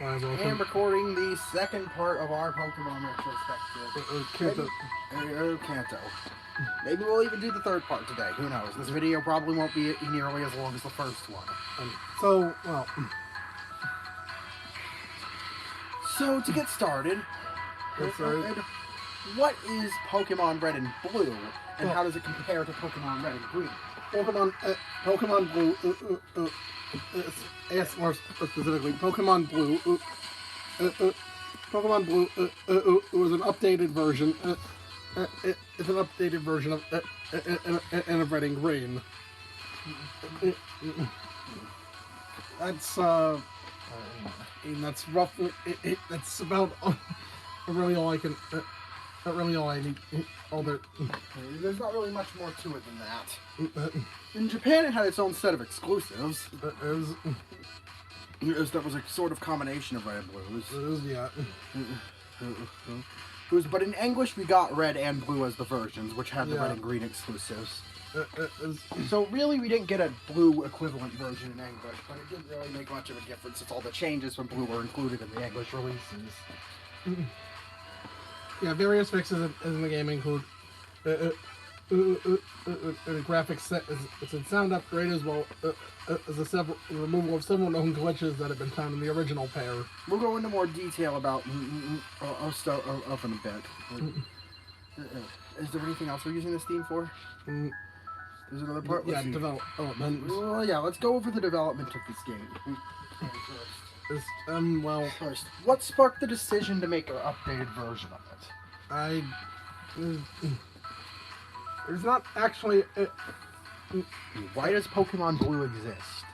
And recording the second part of our Pokemon retrospective. Kanto. Maybe we'll even do the third part today. Who knows? This video probably won't be nearly as long as the first one. So to get started, what is Pokemon Red and Blue, and how does it compare to Pokemon Red and Green? Pokemon Blue. Yes, more specifically, Pokemon Blue. Pokemon Blue was an updated version. It's an updated version of Red and Green. That's roughly. That's about really all I can. Really all I need. There's not really much more to it than that. In Japan, it had its own set of exclusives. That was a sort of combination of Red and Blues. But in English, we got Red and Blue as the versions, which had the Red and Green exclusives. So really, we didn't get a Blue equivalent version in English, but it didn't really make much of a difference since all the changes from Blue were included in the English releases. Yeah, various fixes in the game include a graphics set, it's a sound upgrade as well as the removal of several known glitches that have been found in the original pair. We'll go into more detail about stuff in a bit. Is there anything else we're using this theme for? There's another part? Development. Well, yeah, let's go over the development of this game. First, what sparked the decision to make an updated version of it? There's not actually. Why does Pokemon Blue exist?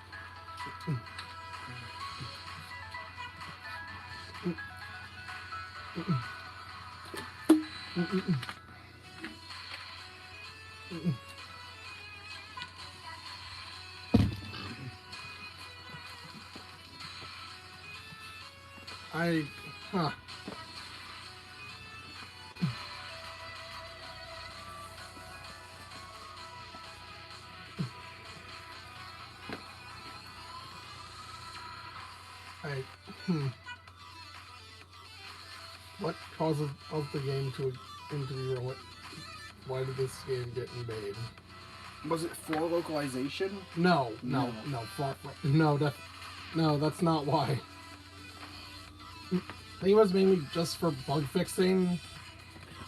What causes the game to be real? Why did this game get made? Was it for localization? No, that's not why. I think it was mainly just for bug fixing.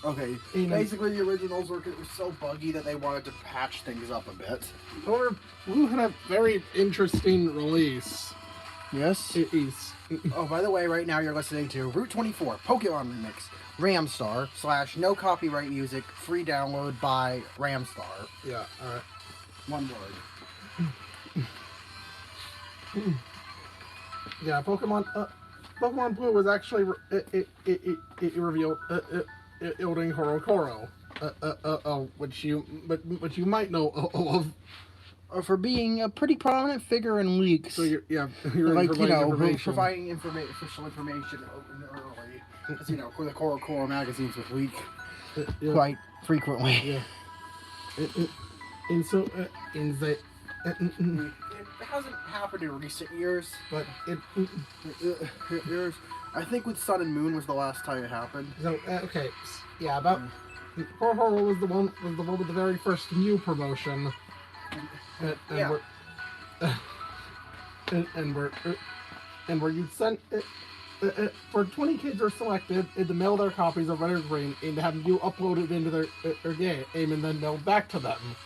Okay, basically the originals were so buggy that they wanted to patch things up a bit. However, Blue had a very interesting release. Yes? It is. Oh, by the way, right now you're listening to Route 24, Pokemon Remix, Ramstar, / no copyright music, free download by Ramstar. Yeah, alright. One word. Yeah, Pokemon Blue was actually it revealed Ilding Horokoro, which you might know of. For being a pretty prominent figure in leaks. So you're like, providing official information early. Because, the Korokoro magazines would leak quite frequently. Yeah. It hasn't happened in recent years, but I think with Sun and Moon was the last time it happened. So okay, yeah, about Korokoro was the one with the very first Mew promotion. Where you'd send for 20 kids are selected to mail their copies of Red or Green and to have you uploaded into their game and then mailed back to them.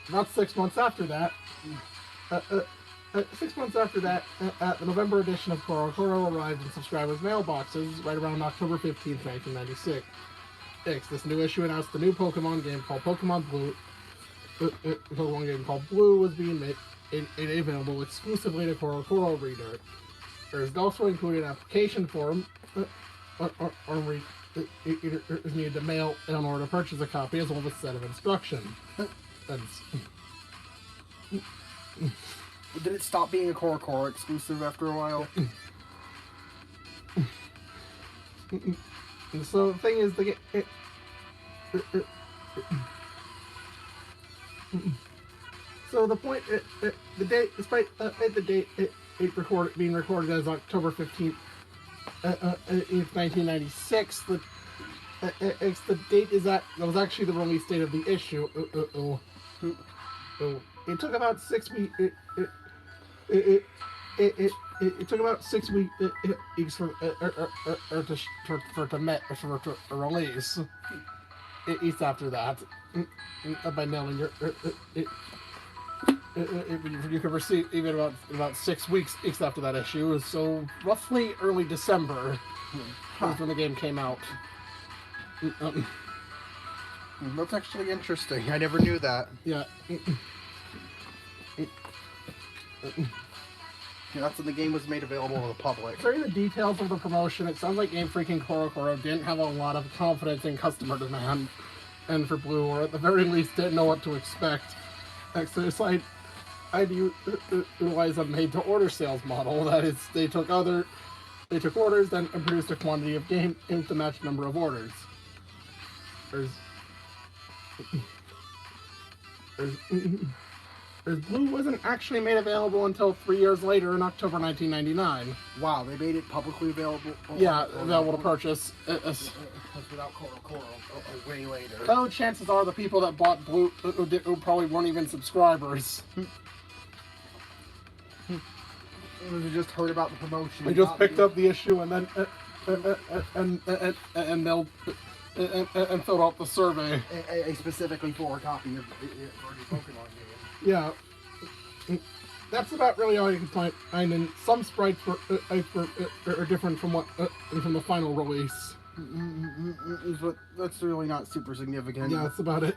About 6 months after that, the November edition of Korokoro arrived in subscribers' mailboxes right around October 15th, 1996. This new issue announced the new Pokemon game called Pokemon Blue. Pokemon game called Blue was being made and available exclusively to Korokoro reader. There is also included an application form is needed to mail in order to purchase a copy, as well as a set of instructions. Did it stop being a Korokoro exclusive after a while? So the thing is, so the point, the date, despite the date, being recorded as October 15th, 1996. The date is that was actually the release date of the issue. It took about 6 weeks. It took about 6 weeks for to release. It's after that by mailing you can receive even about 6 weeks after that issue. So roughly early December was when the game came out. That's actually interesting. I never knew that. Yeah. That's when the game was made available to the public. During the details of the promotion, it sounds like Game Freak and CoroCoro didn't have a lot of confidence in customer demand, and for Blue, or at the very least, didn't know what to expect. So it's like, I utilize a made-to-order sales model. That is, they took orders, then produced a quantity of game to match number of orders. Blue wasn't actually made available until 3 years later in October 1999. Wow, they made it publicly available? Yeah, available to purchase. Without CoroCoro, way later. Oh, chances are the people that bought Blue who probably weren't even subscribers. They just heard about the promotion. They just picked up the issue and then and filled out the survey. A specifically for a copy of the Pokemon game. Yeah, that's about really all you can find. And some sprites are different from from the final release. But that's really not super significant. Yeah, that's about it.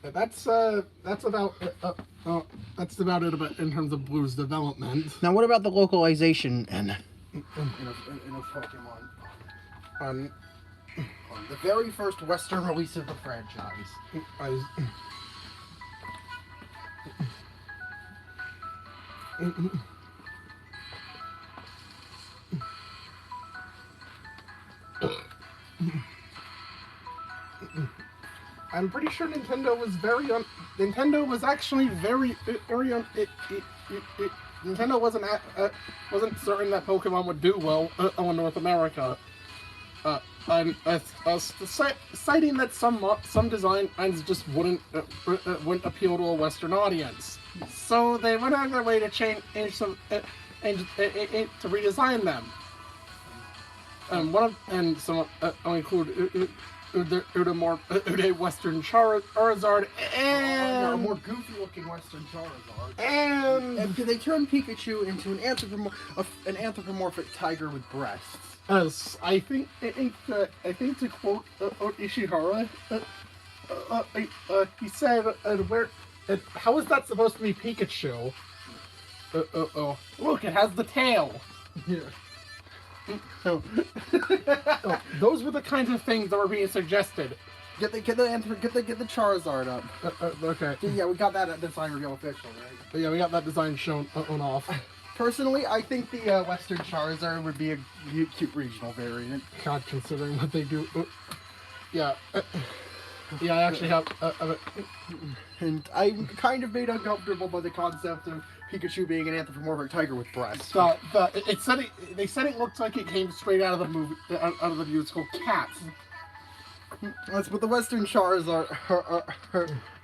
That's about it in terms of Blue's development. Now, what about the localization in a Pokemon? On the very first Western release of the franchise. I'm pretty sure Nintendo was Nintendo wasn't certain that Pokemon would do well in North America. Citing that some designs just wouldn't appeal to a Western audience, so they went out of their way to change some to redesign them. I'll include Ude Western Charizard and a more goofy-looking Western Charizard, and they turned Pikachu into an anthropomorphic tiger with breasts. As I think to quote Ishihara, he said, how is that supposed to be Pikachu? Look, it has the tail. Yeah. Those were the kinds of things that were being suggested. Get the Charizard up. Okay. Yeah, we got that design reveal official, right? Yeah, we got that design shown on off. Personally, I think the Western Charizard would be a cute regional variant. God, considering what they do. Yeah. Yeah, I actually have... and I'm kind of made uncomfortable by the concept of Pikachu being an anthropomorphic tiger with breasts. They said it looked like it came straight out of the movie, out of the musical Cats. But the Western Charizard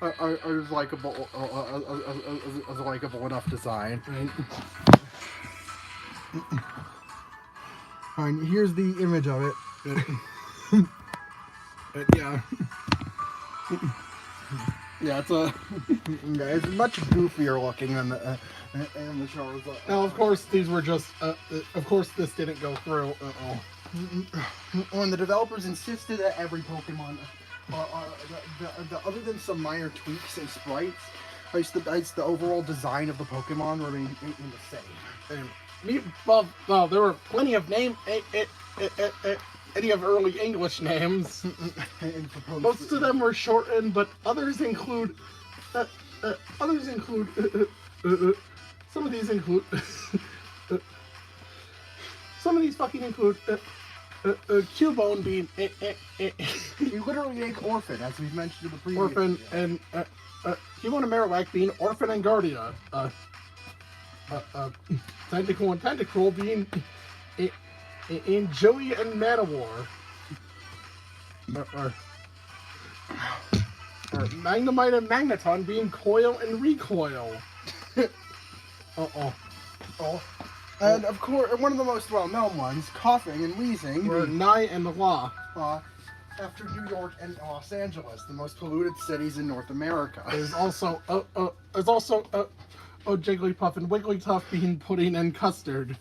are likable, a likable enough design. Fine, here's the image of it. Yeah. Yeah, it's much goofier looking than the Charizard. Now, of course, these were just. Of course, this didn't go through. When the developers insisted that every Pokemon, other than some minor tweaks and sprites, the overall design of the Pokemon remained the same. Well, there were plenty of any of early English names. Most of them were shortened, but others include. Some of these include. Some of these fucking include. Cubone being. We literally make Orphan, as we've mentioned in the previous Orphan video. and Human and Marowak being Orphan and Guardia. Tentacle and Tentacruel being in Joey and Manowar. Magnemite and Magneton being Coil and Recoil. And of course, one of the most well-known ones, Coughing and Wheezing. Were Nye and Law. After New York and Los Angeles, the most polluted cities in North America. There's also Jigglypuff and Wigglytuff being Pudding and Custard.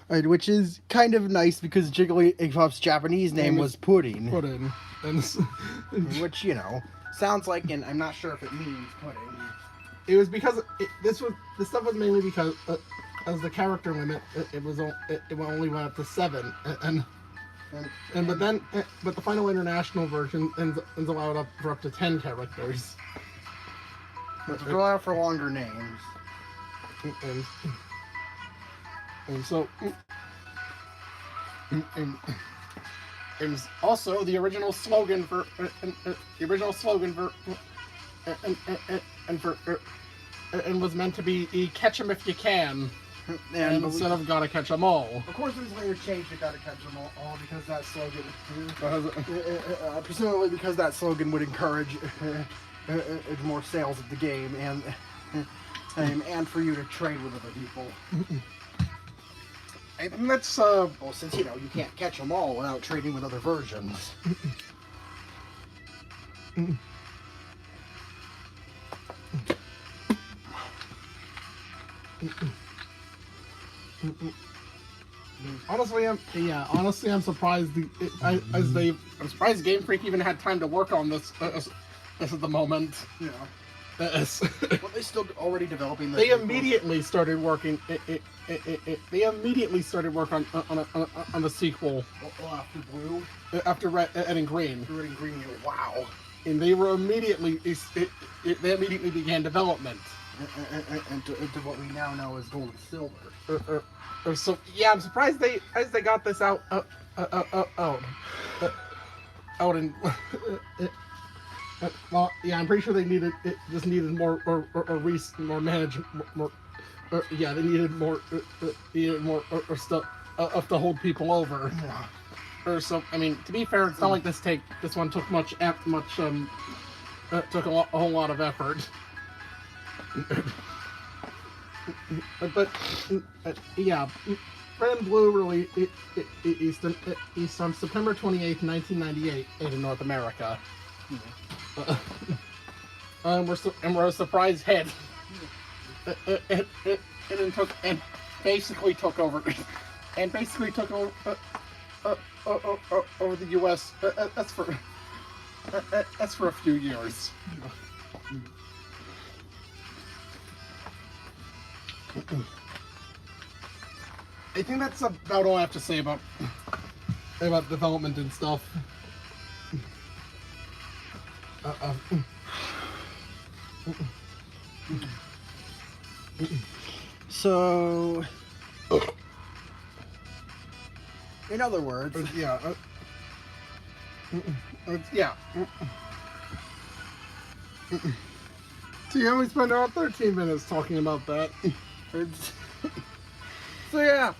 Right, which is kind of nice because Jigglypuff's Japanese name was Pudding. Pudding. Which, you know, sounds like, and I'm not sure if it means pudding. It was because this stuff was mainly because as the character limit, it only went up to 7, but the final international version ends allowed up for up to 10 characters. But to allow for longer names. And so, and also the original slogan for and was meant to be "catch 'em if you can," and instead of "gotta catch 'em all." Of course, it was later changed to "gotta catch 'em all" because that slogan, presumably because that slogan would encourage more sales of the game and for you to trade with other people. And that's well, since you can't catch them all without trading with other versions. Honestly, I'm surprised. I'm surprised Game Freak even had time to work on this at the moment. Yeah. Yes. Well, they still already developing this. They immediately started working. They immediately started work on the sequel. After Blue, after Red and Green. Red and Green. Wow. And they were immediately. They immediately began development. And to what we now know as Gold and Silver. So yeah, I'm surprised they got this out. Out in. Well, yeah, I'm pretty sure they needed more more management. Yeah, they needed more stuff to hold people over. Yeah. Or so. I mean, to be fair, it's not like this one took took a whole lot of effort. But yeah, Red and Blue released on September 28th, 1998 in North America. We're a surprise hit. And basically took over over the U.S. That's for a few years. I think that's about all I have to say about development and stuff. So, in other words, yeah. So yeah, we spent about 13 minutes talking about that. So yeah,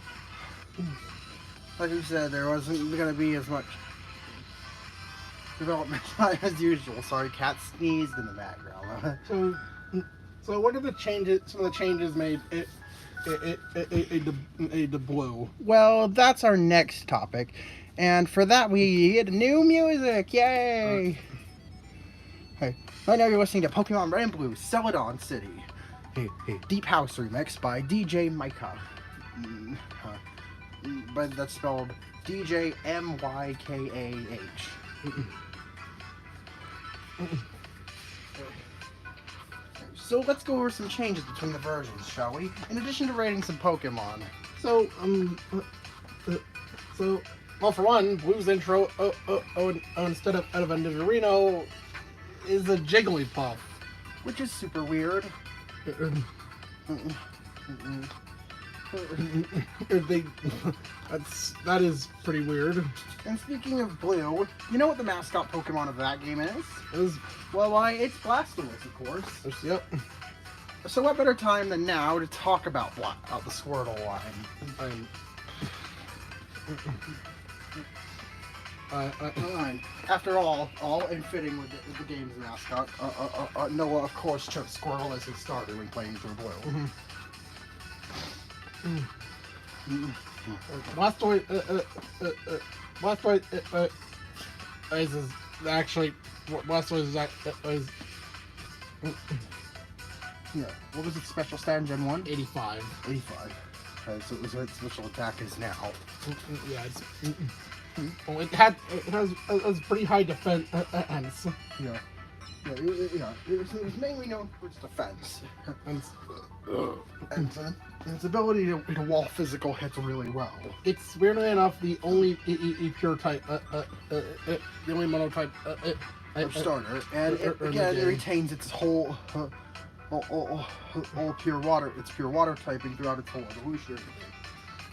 like you said, there wasn't going to be as much development as usual. Sorry, cat sneezed in the background. So what are the changes? Some of the changes made to Blue. Well, that's our next topic, and for that we get new music. Yay! Hey, right now you're listening to Pokemon Red and Blue, Celadon City, a deep house remix by DJ Micah. But that's spelled DJ MYKAH. So let's go over some changes between the versions, shall we? In addition to rating some Pokemon. So, well, for one, Blue's intro, instead of a Nidorino, is a Jigglypuff. Which is super weird. That is pretty weird. And speaking of blue, you know what the mascot Pokemon of that game is? It's It's Blastoise, of course. yep. So what better time than now to talk about the Squirtle line? After all in fitting with the game's mascot, Noah, of course, chose Squirtle as his starter when playing through Blue. Blastoise is actually Yeah. What was its special stat in Gen 1? 85. 85. Okay, so its special attack is now. Yeah, well, it has pretty high defense. Yeah. It was mainly known for its defense. And its ability to wall physical hits really well. It's weirdly enough the only pure type, the only mono type starter, and it retains its whole pure water. Its pure water typing throughout its whole evolution.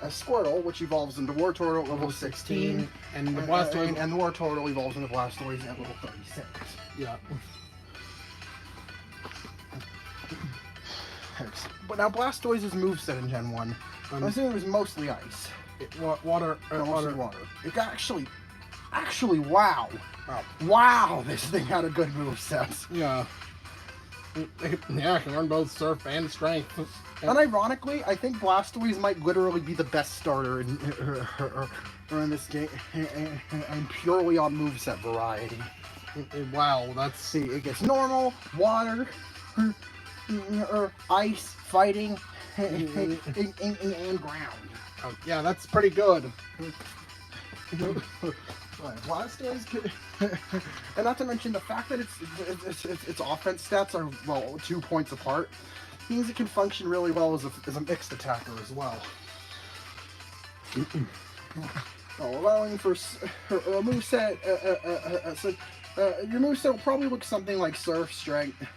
As Squirtle, which evolves into Wartortle at level 16, and the Blastoise, and the Wartortle evolves into Blastoise at level 36. Yeah. But now Blastoise's moveset in Gen 1, I assume it was mostly ice. Water. It actually, wow. Wow, this thing had a good moveset. Yeah. Yeah, it can learn both Surf and Strength. And ironically, I think Blastoise might literally be the best starter in this game, and purely on moveset variety. Wow, that's... See, it gets normal, water, ice, fighting, and ground. Oh, yeah, that's pretty good. Blastoise, and not to mention the fact that its offense stats are 2 points apart, means it can function really well as a mixed attacker as well. Allowing for a moveset, your moveset will probably look something like Surf, Strength,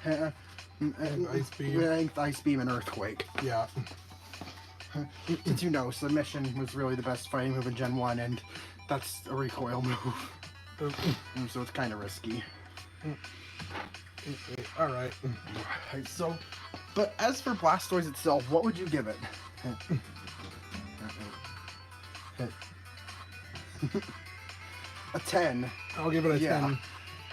Ice Beam, and Earthquake. Yeah. Since Submission was really the best fighting move in Gen 1, and that's a recoil move. So it's kind of risky. Alright. So, but as for Blastoise itself, what would you give it? A 10. I'll give it a 10.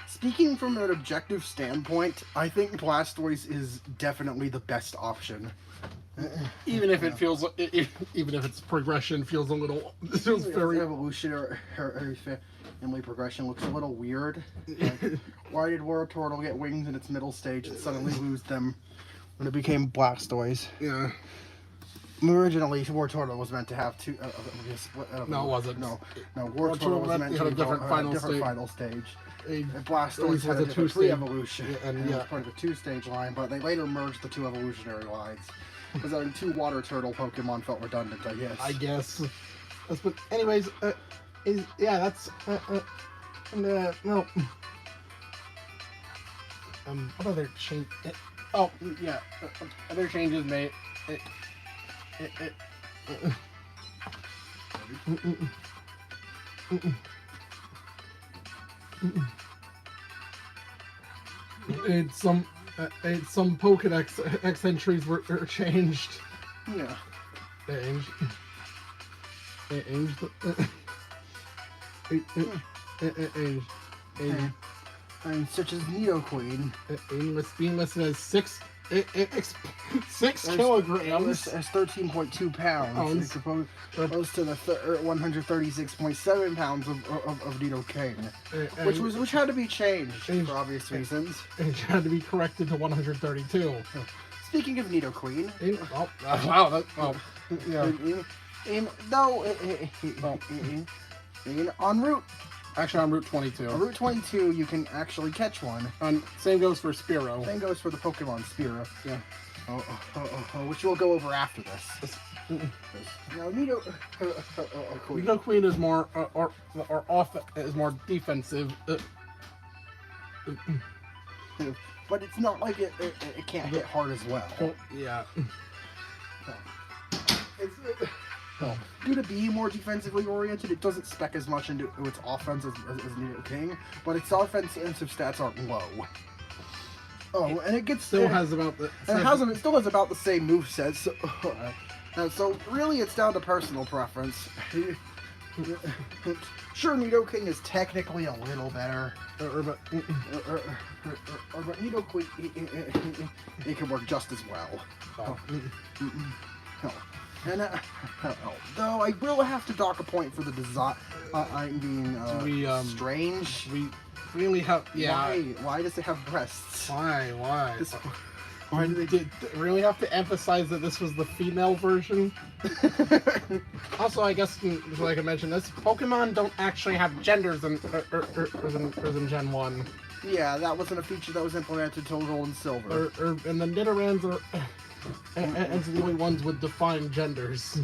Speaking from an objective standpoint, I think Blastoise is definitely the best option. Even if it feels, even if its progression feels a little, very evolutionary family progression looks a little weird. Like, why did Wartortle get wings in its middle stage and suddenly lose them when it became Blastoise? Yeah. Originally, Wartortle was meant to have two. No, it wasn't. No, Wartortle was meant to have a different final stage. Blastoise had a different pre-evolution, and it was part of a two-stage line, but they later merged the two evolutionary lines. Because having two water turtle Pokemon felt redundant, I guess. But anyways, that's no. What other change? Other changes made. Some Pokédex entries were changed. Yeah. Changed. And such as Nidoqueen. Being listed as 6 kilograms. As 13.2 pounds. Opposed to the 136.7 pounds of Nidoqueen. Which had to be changed for obvious reasons. It had to be corrected to 132. Speaking of Nidoqueen. En route. Actually, on Route 22. On Route 22, you can actually catch one. Same goes for Spearow. Same goes for the Pokemon Spearow. Yeah. Which we'll go over after this. Now, Nidoqueen is more, is more defensive. But it's not like it can't hit hard as well. Yeah. Well, due to being more defensively oriented, it doesn't spec as much into its offense as Nidoking, but its offensive stats aren't low. Oh, and it gets still has about the it still has about the same moveset. So really, it's down to personal preference. Sure, Nidoking is technically a little better, but Nidoking it can work just as well. And though I will have to dock a point for the design being strange. We really have Why does it have breasts? Why? Why do they really have to emphasize that this was the female version? Also, I guess, like I mentioned, this Pokemon don't actually have genders in Gen 1. Yeah, that wasn't a feature that was implemented until Gold and Silver. And the Nidorans are and the only ones with defined genders.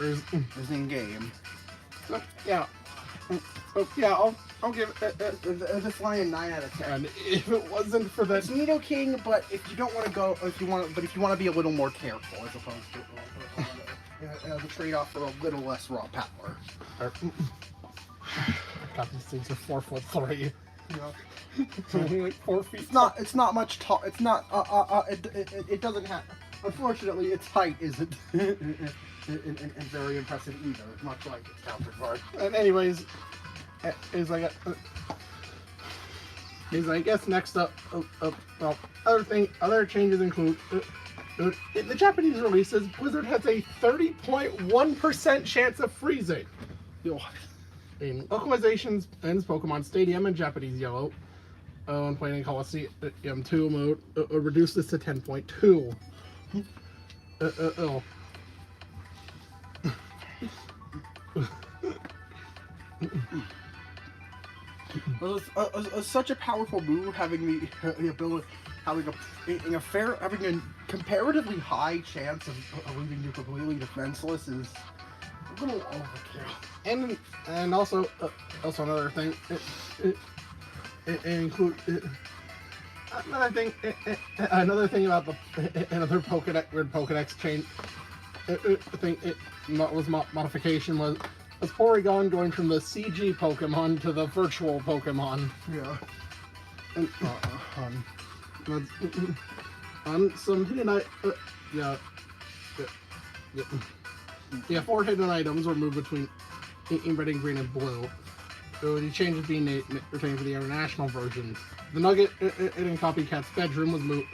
Is in game. Yeah. I'll give this line a 9 out of 10. And if it wasn't for that, it's Nidoking, but if you don't want to go, if you want to be a little more careful, as opposed to the trade-off for a little less raw power. God, these things are 4'3". Only like 4 feet. It's not much tall. It's not. It doesn't have. Unfortunately, its height isn't very impressive either. Much like its counterpart. And anyways, I guess next up, other changes include in the Japanese releases, Blizzard has a 30.1% chance of freezing. In localizations in Pokemon Stadium and Japanese Yellow, and playing in Coliseum 2 mode, reduced this to 10.2. Such a powerful move, having the ability, having a comparatively high chance of leaving you completely defenseless is a little overkill. And also another thing, it include another thing about another Pokédex change. Modification was Porygon going from the CG Pokemon to the virtual Pokemon. Yeah. And some hidden four hidden items were moved between red and green and blue. So the changes being retained for the international version. The Nugget in Copycat's bedroom was moved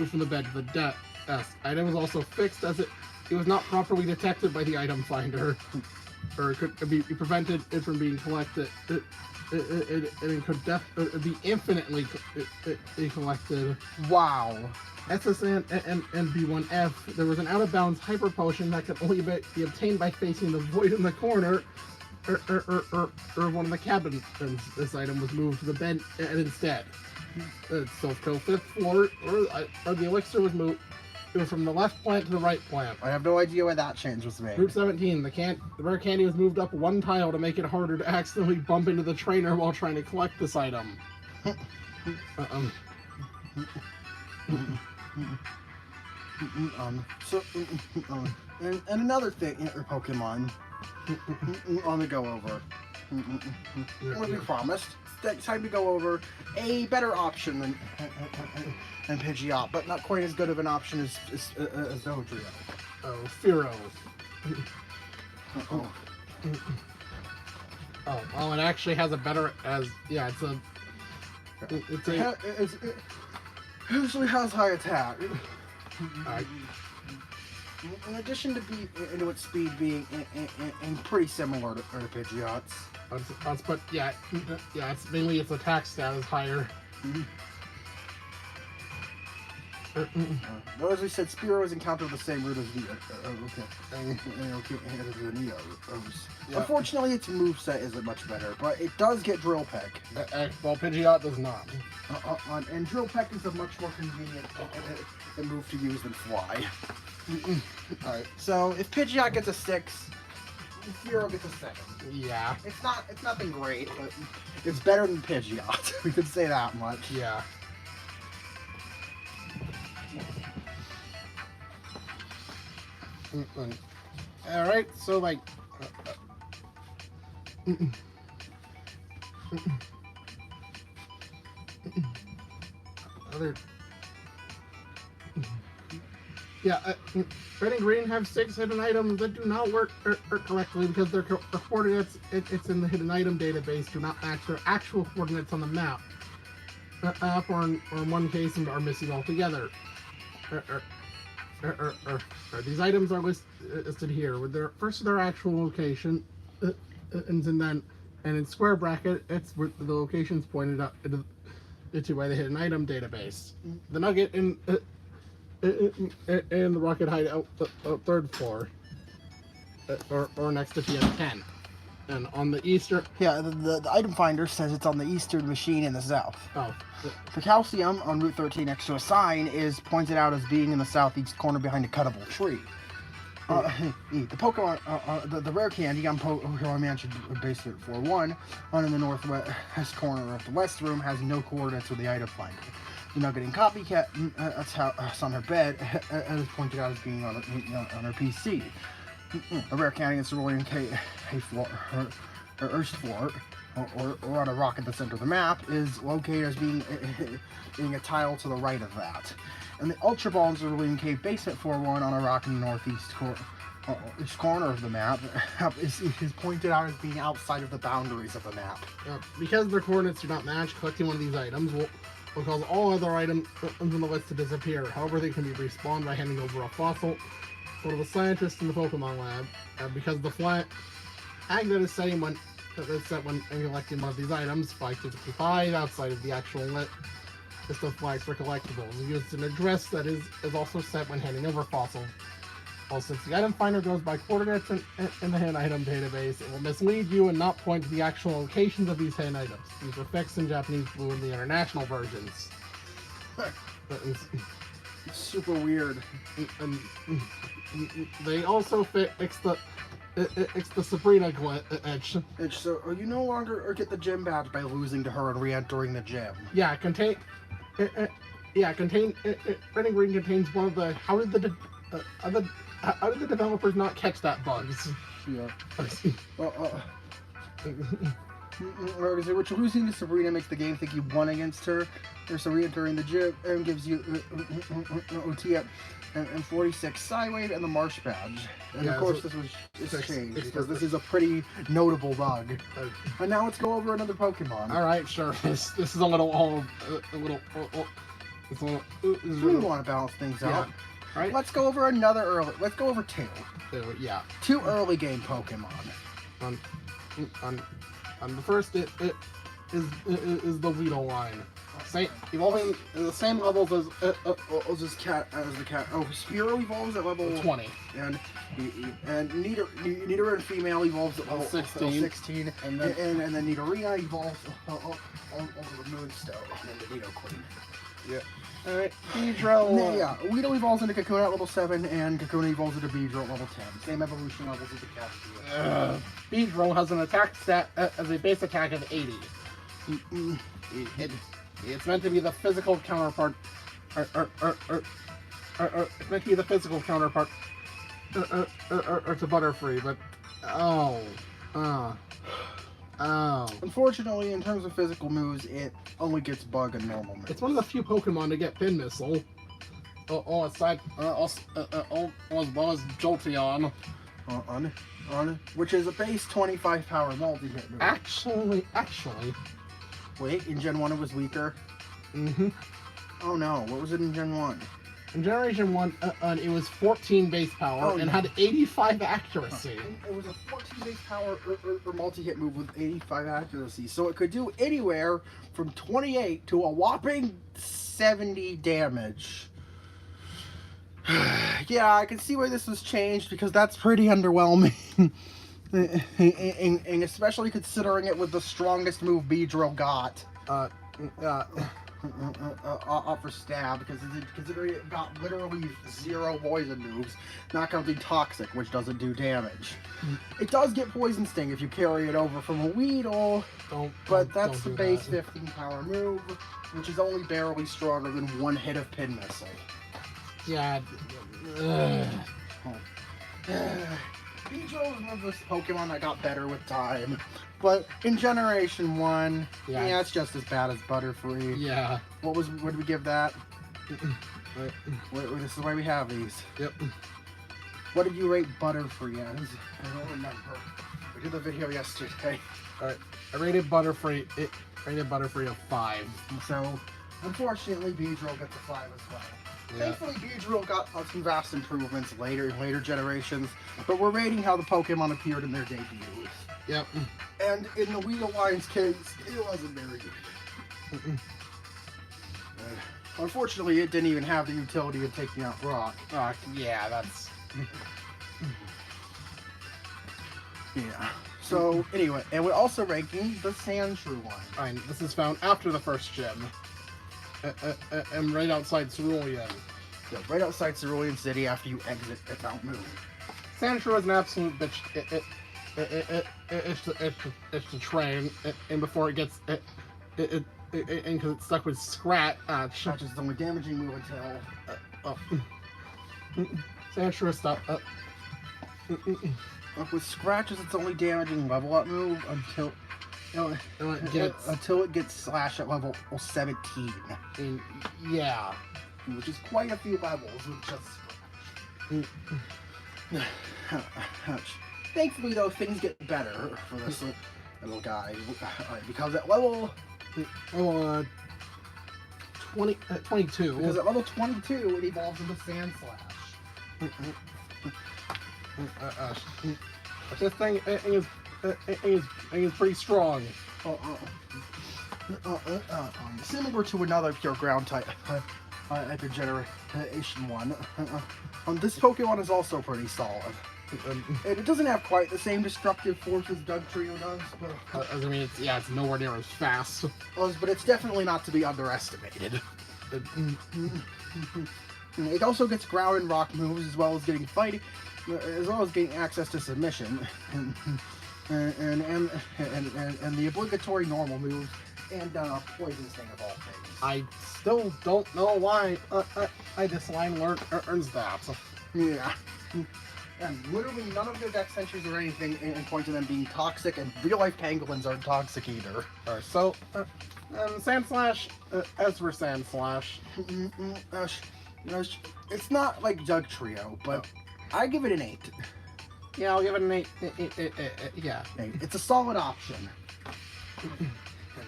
from the bed to the desk. Item was also fixed as it was not properly detected by the item finder, or it could be prevented it from being collected. It could be infinitely collected. Wow. SSN and B1F, there was an out-of-bounds hyper potion that could only be obtained by facing the void in the corner, or one of the cabins. This item was moved to the bed instead. So fifth floor, or the elixir was moved. It was from the left plant to the right plant. I have no idea why that change was made. Route 17, the rare candy was moved up one tile to make it harder to accidentally bump into the trainer while trying to collect this item. And another thing, Pokemon, on the go over. What we promised. It's time to go over a better option than Pidgeot, but not quite as good of an option as Dodrio. Oh, Fearow. Well, it actually has a better it usually has high attack. In addition to its speed being pretty similar to Pidgeot's. But it's mainly its attack stat is higher. Well, as we said, Spearow has encountered the same route as the Neos. Yeah. Unfortunately, its moveset isn't much better, but it does get Drill Peck. Well, Pidgeot does not. And Drill Peck is a much more convenient move to use than Fly. Alright, so if Pidgeot gets a 6, Spearow gets a 7. Yeah. It's nothing great, but it's better than Pidgeot. We could say that much. Yeah. Alright, so like... Other... Yeah, red and green have 6 hidden items that do not work correctly because their coordinates it's in the hidden item database do not match their actual coordinates on the map. Or in one case, are missing altogether. These items are listed here with their actual location, and then in square bracket, it's where the locations pointed out into by the hidden item database. The nugget in the rocket hideout, third floor, or next to TM10. And on the eastern... Yeah, the item finder says it's on the eastern machine in the south. Oh. The calcium on Route 13 next to a sign is pointed out as being in the southeast corner behind a cuttable tree. The Pokemon, the rare candy on Pokemon Mansion Basement 4-1, on in the northwest corner of the west room, has no coordinates with the item finder. The nugget in Copycat, that's how it's on her bed, as pointed out as being on her PC. The rare candy in Cerulean Cave floor, or Earth floor, or on a rock at the center of the map, is located as being a tile to the right of that. And the Ultra Ball in Cerulean Cave Basement 4-1 on a rock in the northeast corner of the map is pointed out as being outside of the boundaries of the map. Because their coordinates do not match, collecting one of these items will cause all other items on the list to disappear. However, they can be respawned by handing over a fossil to the scientist in the Pokemon lab, because the flag that is set when collecting one of these items, 555, outside of the actual list of flags for collectibles, used an address that is also set when handing over fossil. Well, since the item finder goes by coordinates in the hidden item database, it will mislead you and not point to the actual locations of these hidden items. These are fixed in Japanese Blue in the international versions. It's super weird. They also fix the Sabrina glitch. So you no longer get the gym badge by losing to her and re-entering the gym. Yeah, red and green contains one of the. How did the developers not catch that bugs? Yeah. Which losing to Sabrina makes the game think you won against her. So re-entering the gym and gives you OT up and 46 Psywave and the Marsh badge. And of course this was changed because this is a pretty notable bug. But now let's go over another Pokemon. All right, sure. This is a little. We want to balance things out. All right. Let's go over another early. Let's go over two. Yeah. 2 early game Pokemon. On the first, it is the Weedle line. Evolving the same levels as the cat. Oh, Spearow evolves at level 20, and Nidorina and female evolves at level 16, and then Nidorina evolves over the Moonstone and the Nidoqueen. Yeah. Alright, Beedrill. Yeah, Weedle evolves into Kakuna at level 7, and Kakuna evolves into Beedrill at level 10. Same evolution levels as the Cascade. Beedrill has an attack stat as a base attack of 80. It's meant to be the physical counterpart. It's meant to be the physical counterpart to Butterfree, but Unfortunately, in terms of physical moves, it only gets Bug and normal moves. It's one of the few Pokemon to get Pin Missile. As well as Jolteon. Which is a base 25 power multi-hit move. Actually. Wait, in Gen 1 it was weaker? Mm-hmm. Oh no, what was it in Gen 1? In Generation 1, it was 14 base power and had 85 accuracy. It was a 14 base power or multi-hit move with 85 accuracy, so it could do anywhere from 28 to a whopping 70 damage. Yeah, I can see why this was changed, because that's pretty underwhelming. and especially considering it was the strongest move Beedrill got. For stab, because considering it got literally 0 poison moves, not counting Toxic, which doesn't do damage. It does get Poison Sting if you carry it over from a Weedle, but that's the base 15 power move, which is only barely stronger than 1 hit of Pin Missile. Yeah. was one of those Pokemon that got better with time. But in Generation 1, yeah, it's just as bad as Butterfree. Yeah. What did we give that? This is why we have these. Yep. What did you rate Butterfree as? I don't remember. We did the video yesterday. Alright. I rated Butterfree a 5. So, unfortunately, Beedrill gets a 5 as well. Yeah. Thankfully, Beedrill got some vast improvements in later generations, but we're rating how the Pokemon appeared in their debuts. Yep. And in the Wii Alliance case, it wasn't very good. Unfortunately, it didn't even have the utility of taking out Rock. Yeah, that's... Yeah. So, anyway, and we're also ranking the Sandshrew one. Alright, this is found after the first gym. And right outside Cerulean. Yeah, right outside Cerulean City after you exit at Mount Moon. Sandshrew is an absolute bitch. It's the train, and before it gets and because it's stuck with Scratch. Scratch is the only damaging move until. Sandshrew stop. With Scratch is its only damaging level up move until it gets Slash at level 17. And yeah, which is quite a few levels with just Scratch. Thankfully, though, things get better for this little guy because at level 22. Because at level 22, it evolves into Sand Slash. This thing is pretty strong. Similar to another pure ground type, Generation 1. This Pokemon is also pretty solid. And it doesn't have quite the same destructive force as Dugtrio does. But, I mean, it's nowhere near as fast. But it's definitely not to be underestimated. It also gets ground and rock moves as well as getting fighting, as well as getting access to submission, and the obligatory normal moves and poison sting of all things. I still don't know why this line earns that. Yeah. And literally none of their dex entries or anything point to them being toxic, and real-life pangolins aren't toxic either. Alright, so, Sand Slash, as for Sand Slash... it's not like Dugtrio, but I give it an 8. Yeah, I'll give it an 8. Yeah. 8. It's a solid option. And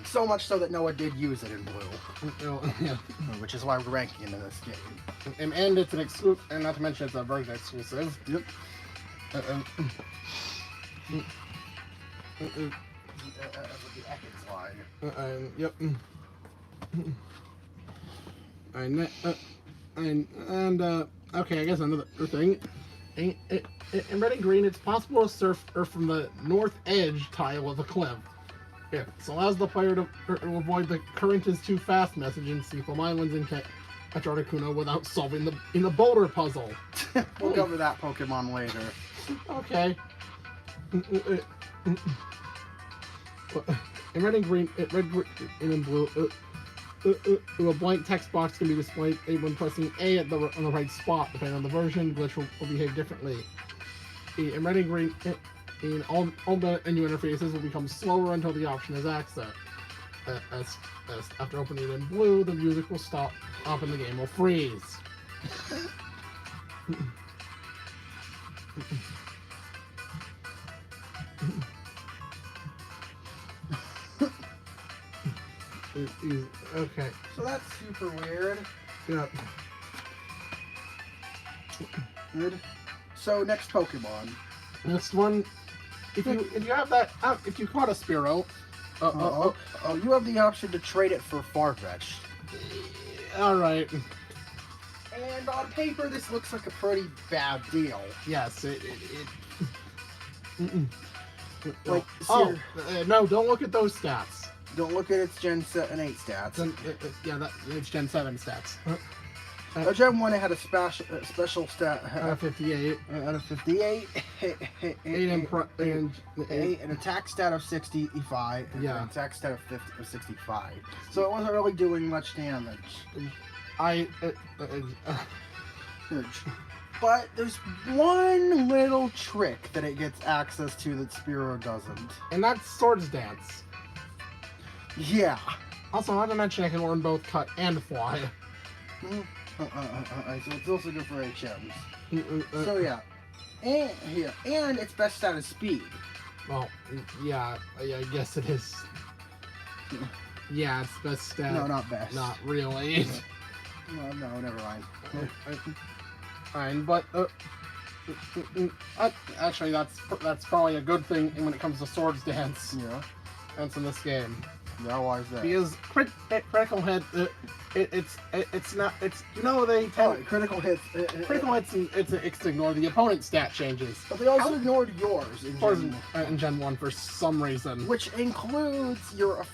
so much so that Noah did use it in blue. Yeah. Which is why we're ranking it in this game. And it's an exclusive, and not to mention it's a version exclusive. Yep. Yep. Okay, I guess another thing. In Red and Green, it's possible to surf from the north edge tile of a cliff. It allows the player to avoid the current is too fast message in Seafoam Islands and catch Articuno without solving the boulder puzzle. We'll cover that Pokemon later. Okay. In Red and Green, and in Blue, a blank text box can be displayed when pressing A on the right spot. Depending on the version, glitch will behave differently. In Red and Green, all the menu interfaces will become slower until the option is accessed. As after opening it in Blue, the music will stop and the game will freeze. Okay. So that's super weird. Yeah. Good. So next Pokemon. Next one. If you have that, if you caught a Spearow, you have the option to trade it for Farfetch'd. All right. And on paper, this looks like a pretty bad deal. Yes. Like, no! Don't look at those stats. Don't look at its Gen 7 8 stats. It's Gen 7 stats. Gen 1 it had a special stat. 58. Out of 58. 8 an attack stat of 65. Yeah. An attack stat of 65. So it wasn't really doing much damage. But there's one little trick that it gets access to that Spearow doesn't. And that's Swords Dance. Yeah. Also, not to mention I can learn both Cut and Fly. So it's also good for HMs. So yeah. And its best stat is speed. Well, yeah, I guess it is. Yeah, it's best stat. No, not best. Not really. No, never mind. Fine, but actually, that's probably a good thing when it comes to Swords Dance. Yeah. Dance in this game. Yeah, why is that? Because critical hit, it's not, you know, they tend, critical hits. critical hits, it's ignore the opponent's stat changes. But they also ignored yours in Gen 1 for some reason. which includes your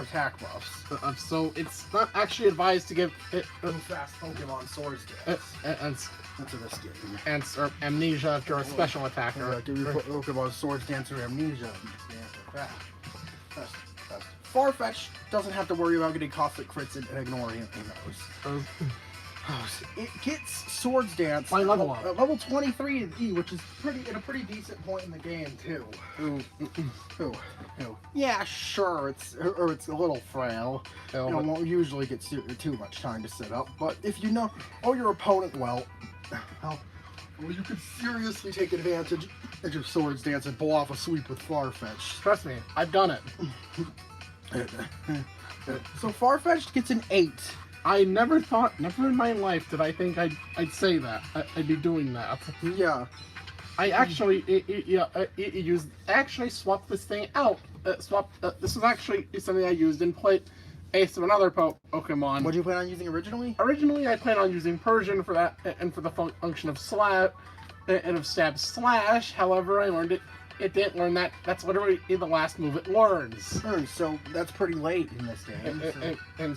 attack buffs. So it's not actually advised to give it Fast Pokemon Swords Dance. Into this game. or amnesia if you're a special attacker. Give your Pokemon Swords Dance or Amnesia. Farfetch doesn't have to worry about getting cosmic crits and ignoring those. It gets Swords Dance by level up. At level 23 in E, which is at a pretty decent point in the game too. Yeah, sure, it's a little frail. Won't usually get too much time to set up, but if you know your opponent well, you could seriously take advantage of Swords Dance and pull off a sweep with Farfetch. Trust me, I've done it. So Farfetch'd gets an 8. I never in my life did I think I'd say that. I'd be doing that. Yeah. I actually swapped this thing out. This was actually something I used in play based on another Pokemon. What did you plan on using originally? Originally, I planned on using Persian for that and for the function of slap and of stab slash. However, I learned it didn't learn that. That's literally the last move it learns. So that's pretty late in this game. And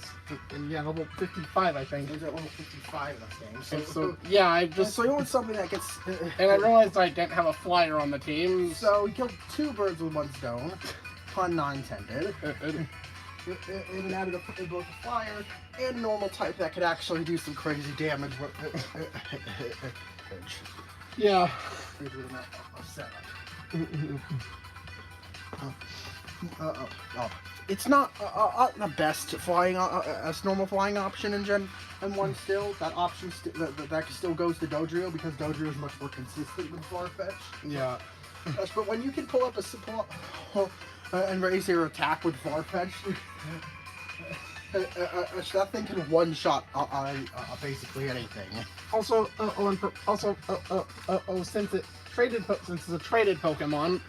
yeah, level 55, I think. It's at level 55 in this game. So yeah, I just. So you want something that gets. And I realized I didn't have a flyer on the team. So we killed 2 birds with 1 stone. Pun not intended. And added both a flyer and a normal type that could actually do some crazy damage. Yeah. It's not the best flying as normal flying option in Gen 1 still. That option that still goes to Dodrio because Dodrio is much more consistent than Farfetch. Yeah. But when you can pull up a support and raise your attack with Farfetch, that thing can one-shot basically anything. Also, since it's a traded Pokemon,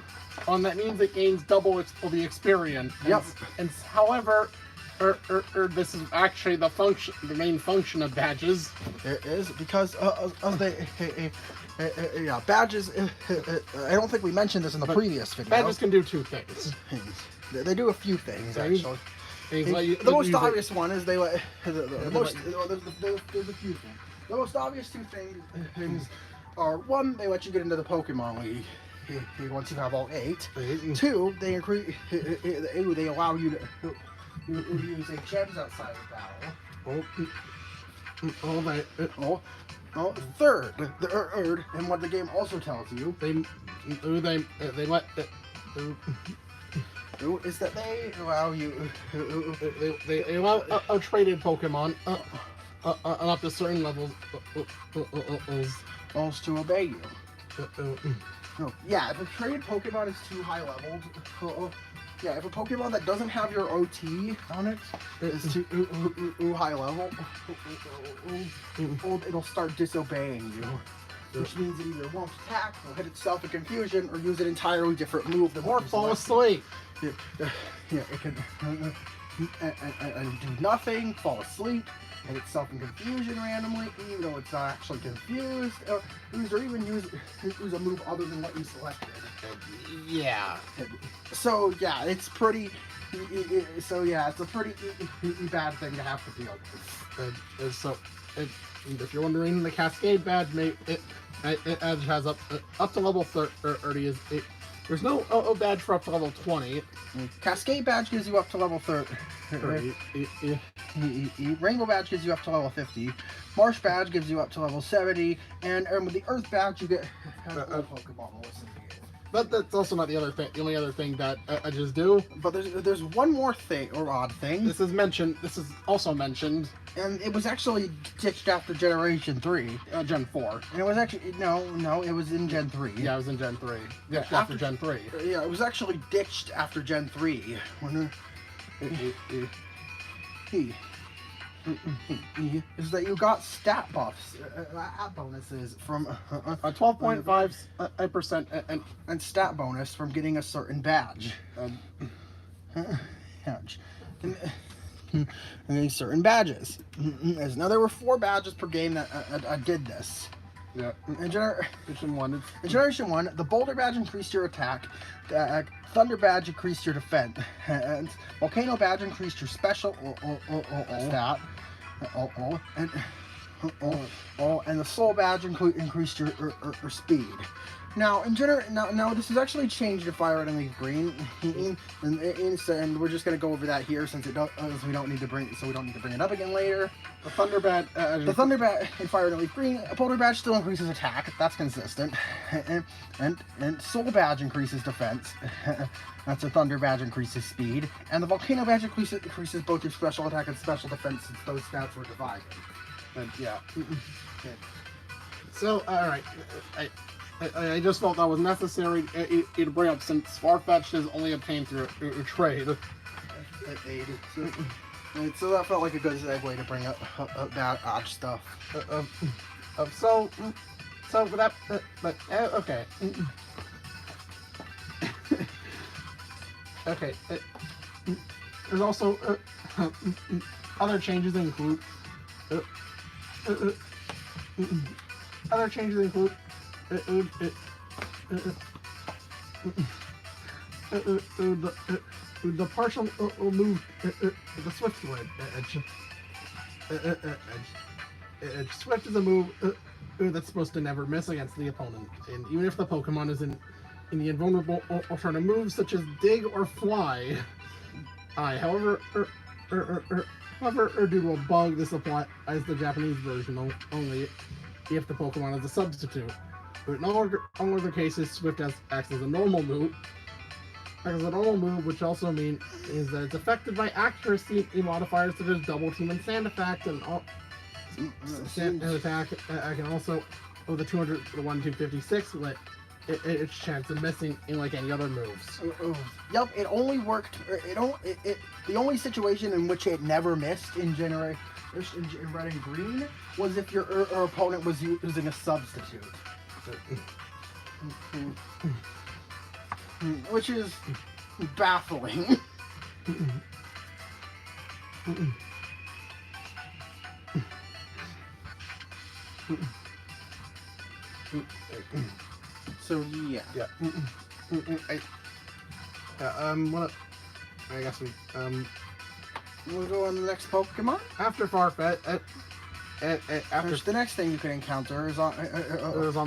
that means it gains double the experience. Yep. And however, this is actually the main function of badges. It is because of the badges. I don't think we mentioned this in the previous video. Badges can do 2 things. They do a few things actually. The most obvious one is there's a few things. The most obvious 2 things are 1, they let you get into the Pokemon League once you have all 8. 2, they allow you to use gems outside of battle. Third, and what the game also tells you, is that they allow you. They allow a traded Pokemon up to certain levels to obey you. Yeah, if a traded Pokemon is too high leveled, if a Pokemon that doesn't have your OT on it is too high level, it'll start disobeying you. Which means it either won't attack, will hit itself in confusion, or use an entirely different move than or fall asleep. It can do nothing, fall asleep, hit itself in confusion randomly, even though it's not actually confused, or even use a move other than what you selected. Yeah. So yeah, it's pretty. It's a pretty bad thing to have to deal with. If you're wondering, the Cascade Badge it has up to level 30. There's no badge for up to level 20. Cascade Badge gives you up to level 30. Rainbow Badge gives you up to level 50. Marsh Badge gives you up to level 70. And with the Earth Badge, you get Pokemon. But that's also not the only other thing that I just do. But there's one more thing, or odd thing. This is also mentioned. And it was actually ditched after Generation 3. Gen 4. And it was actually, no, it was in Gen 3. Yeah, it was in Gen 3. Ditched after Gen 3. Yeah, it was actually ditched after Gen 3. Is that you got stat buffs, bonuses from 12.5% and stat bonus from getting a certain badge. And certain badges. Now there were 4 badges per game that I did this. Yeah. In Generation 1, the Boulder Badge increased your attack, Thunder Badge increased your defense, and Volcano Badge increased your special stat, and the Soul Badge increased your speed. Now, now this is actually changed to Fire Red and Leaf Green, and we're just gonna go over that here since we don't need to bring it up again later. The Thunder Badge, in Fire Red and Leaf Green, a Boulder Badge still increases attack. That's consistent, and Soul Badge increases defense. That's a Thunder Badge increases speed, and the Volcano Badge increases both your special attack and special defense since those stats were divided. And yeah. So, all right. I just felt that was necessary to bring up since Farfetch'd is only obtained through a trade. So that felt like a good segue to bring up that odd stuff. So for that, okay. Okay. There's also other changes include. Other changes include. The partial move, the Swift Edge. Swift is a move that's supposed to never miss against the opponent, and even if the Pokemon is in the invulnerable alternative moves such as Dig or Fly. However, due to a bug, this applies the Japanese version only if the Pokemon is a substitute. But in all other cases, Swift acts as a normal move. Which also means is that it's affected by accuracy modifiers such as Double Team and Sand Attack, and Sand Attack can also the 200, the 1-256 with its chance of missing in like any other moves. Yep, it only worked. The only situation in which it never missed in Red and Green was if your opponent was using a substitute. Which is baffling. So yeah. I guess we'll go on the next Pokemon. After Farfetch'd. The next thing you can encounter is on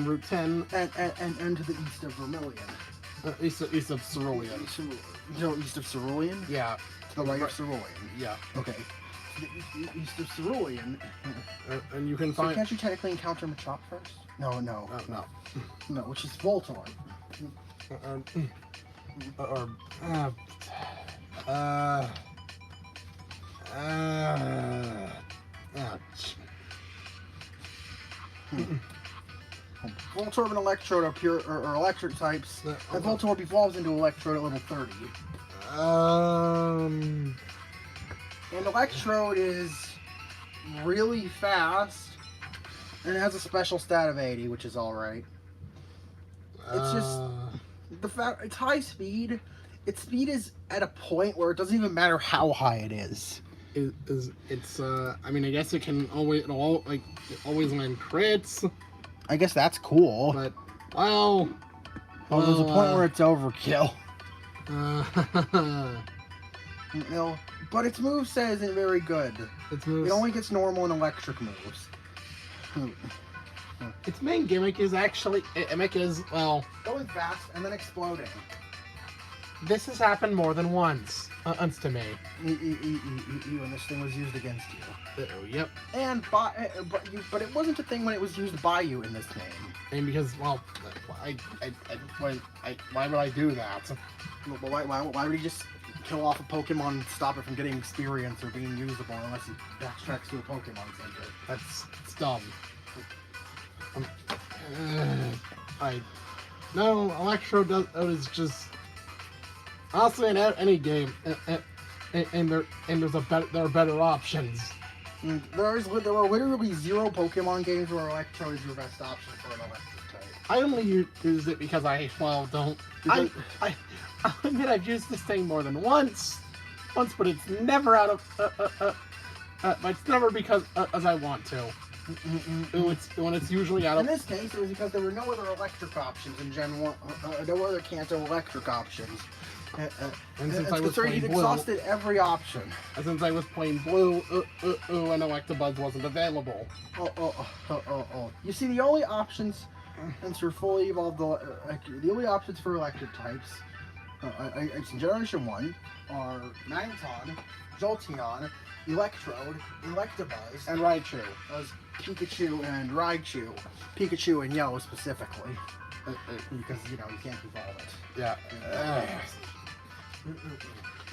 Route 10 and to the east of Vermilion. East of Cerulean. East of Cerulean? Yeah. To the right of Cerulean. Yeah. Okay. To the east of Cerulean. And you can find. Can't you technically encounter Machop first? No. No, which is Voltorb. Voltorb and Electrode are pure or electric types, and Voltorb evolves into Electrode at level 30. And Electrode is really fast, and it has a special stat of 80, which is alright. It's just the fact it's high speed. Its speed is at a point where it doesn't even matter how high it is. I mean, I guess it can always land crits. I guess that's cool. But there's a point where it's overkill. But its moveset isn't very good. It only gets normal and electric moves. Its main gimmick is going fast and then exploding. This has happened more than once to me. When this thing was used against you. Yep. And but it wasn't a thing when it was used by you in this game. And because, well, why would I do that? Why would he just kill off a Pokemon and stop it from getting experience or being usable unless he backtracks to a Pokemon Center? It's dumb. No, Electro is just honestly in any game, and there are better options. There are literally 0 Pokemon games where Electro is your best option for an electric type. I only use it because I admit I've used this thing more than once, but it's never out of but it's never because as I want to. When it's usually out of. In this case, it was because there were no other electric options in Gen 1. No other Kanto electric options. And since I was playing he'd blue, exhausted every option. And since I was playing blue, and Electabuzz wasn't available. You see, the only options, since you're fully evolved, the only options for electric types, in Generation 1, are Magneton, Jolteon, Electrode, Electabuzz, and Raichu. As Pikachu and Raichu. Pikachu and Yellow specifically. Because, you can't evolve it. Yeah.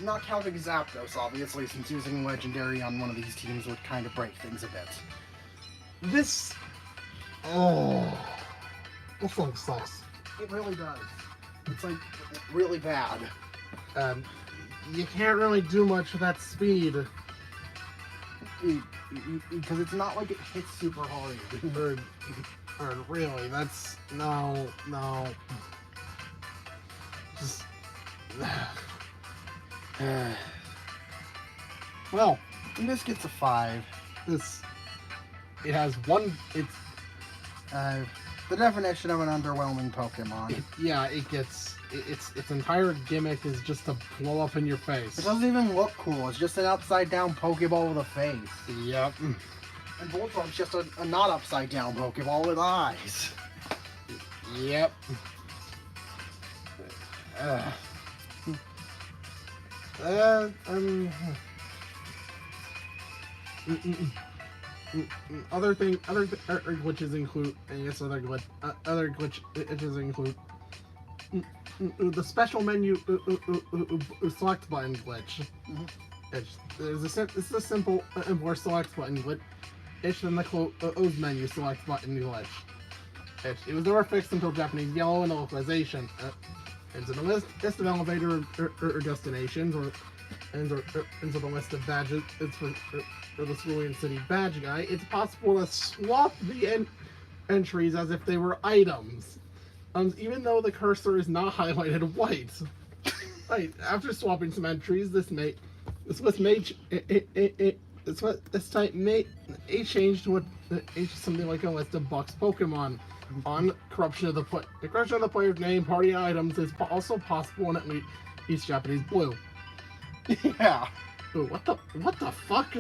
Not counting Zapdos, obviously, since using Legendary on one of these teams would kind of break things a bit. This thing sucks. It really does. It's, really bad. You can't really do much with that speed. Because it's not like it hits super hard. Or really, that's... No. Just... Well, this gets a 5. It has one... It's... the definition of an underwhelming Pokemon. It gets... Its entire gimmick is just to blow up in your face. It doesn't even look cool. It's just an upside-down Pokeball with a face. Yep. And Voltron's just a not upside-down Pokeball with eyes. Yep. Other glitches include, other glitches include the special menu select button glitch. This is a simple and more select button glitch than the close menu select button glitch. It was never fixed until Japanese Yellow and the localization. Into the list of elevator or destinations, or into the list of badges. It's for the Cerulean City Badge Guy. It's possible to swap the entries as if they were items, even though the cursor is not highlighted white. Right after swapping some entries, this type may change to something like a list of Buck's Pokemon. On corruption of the player's name, party items is also possible in at least Japanese Blue. Yeah. Ooh, what the fuck?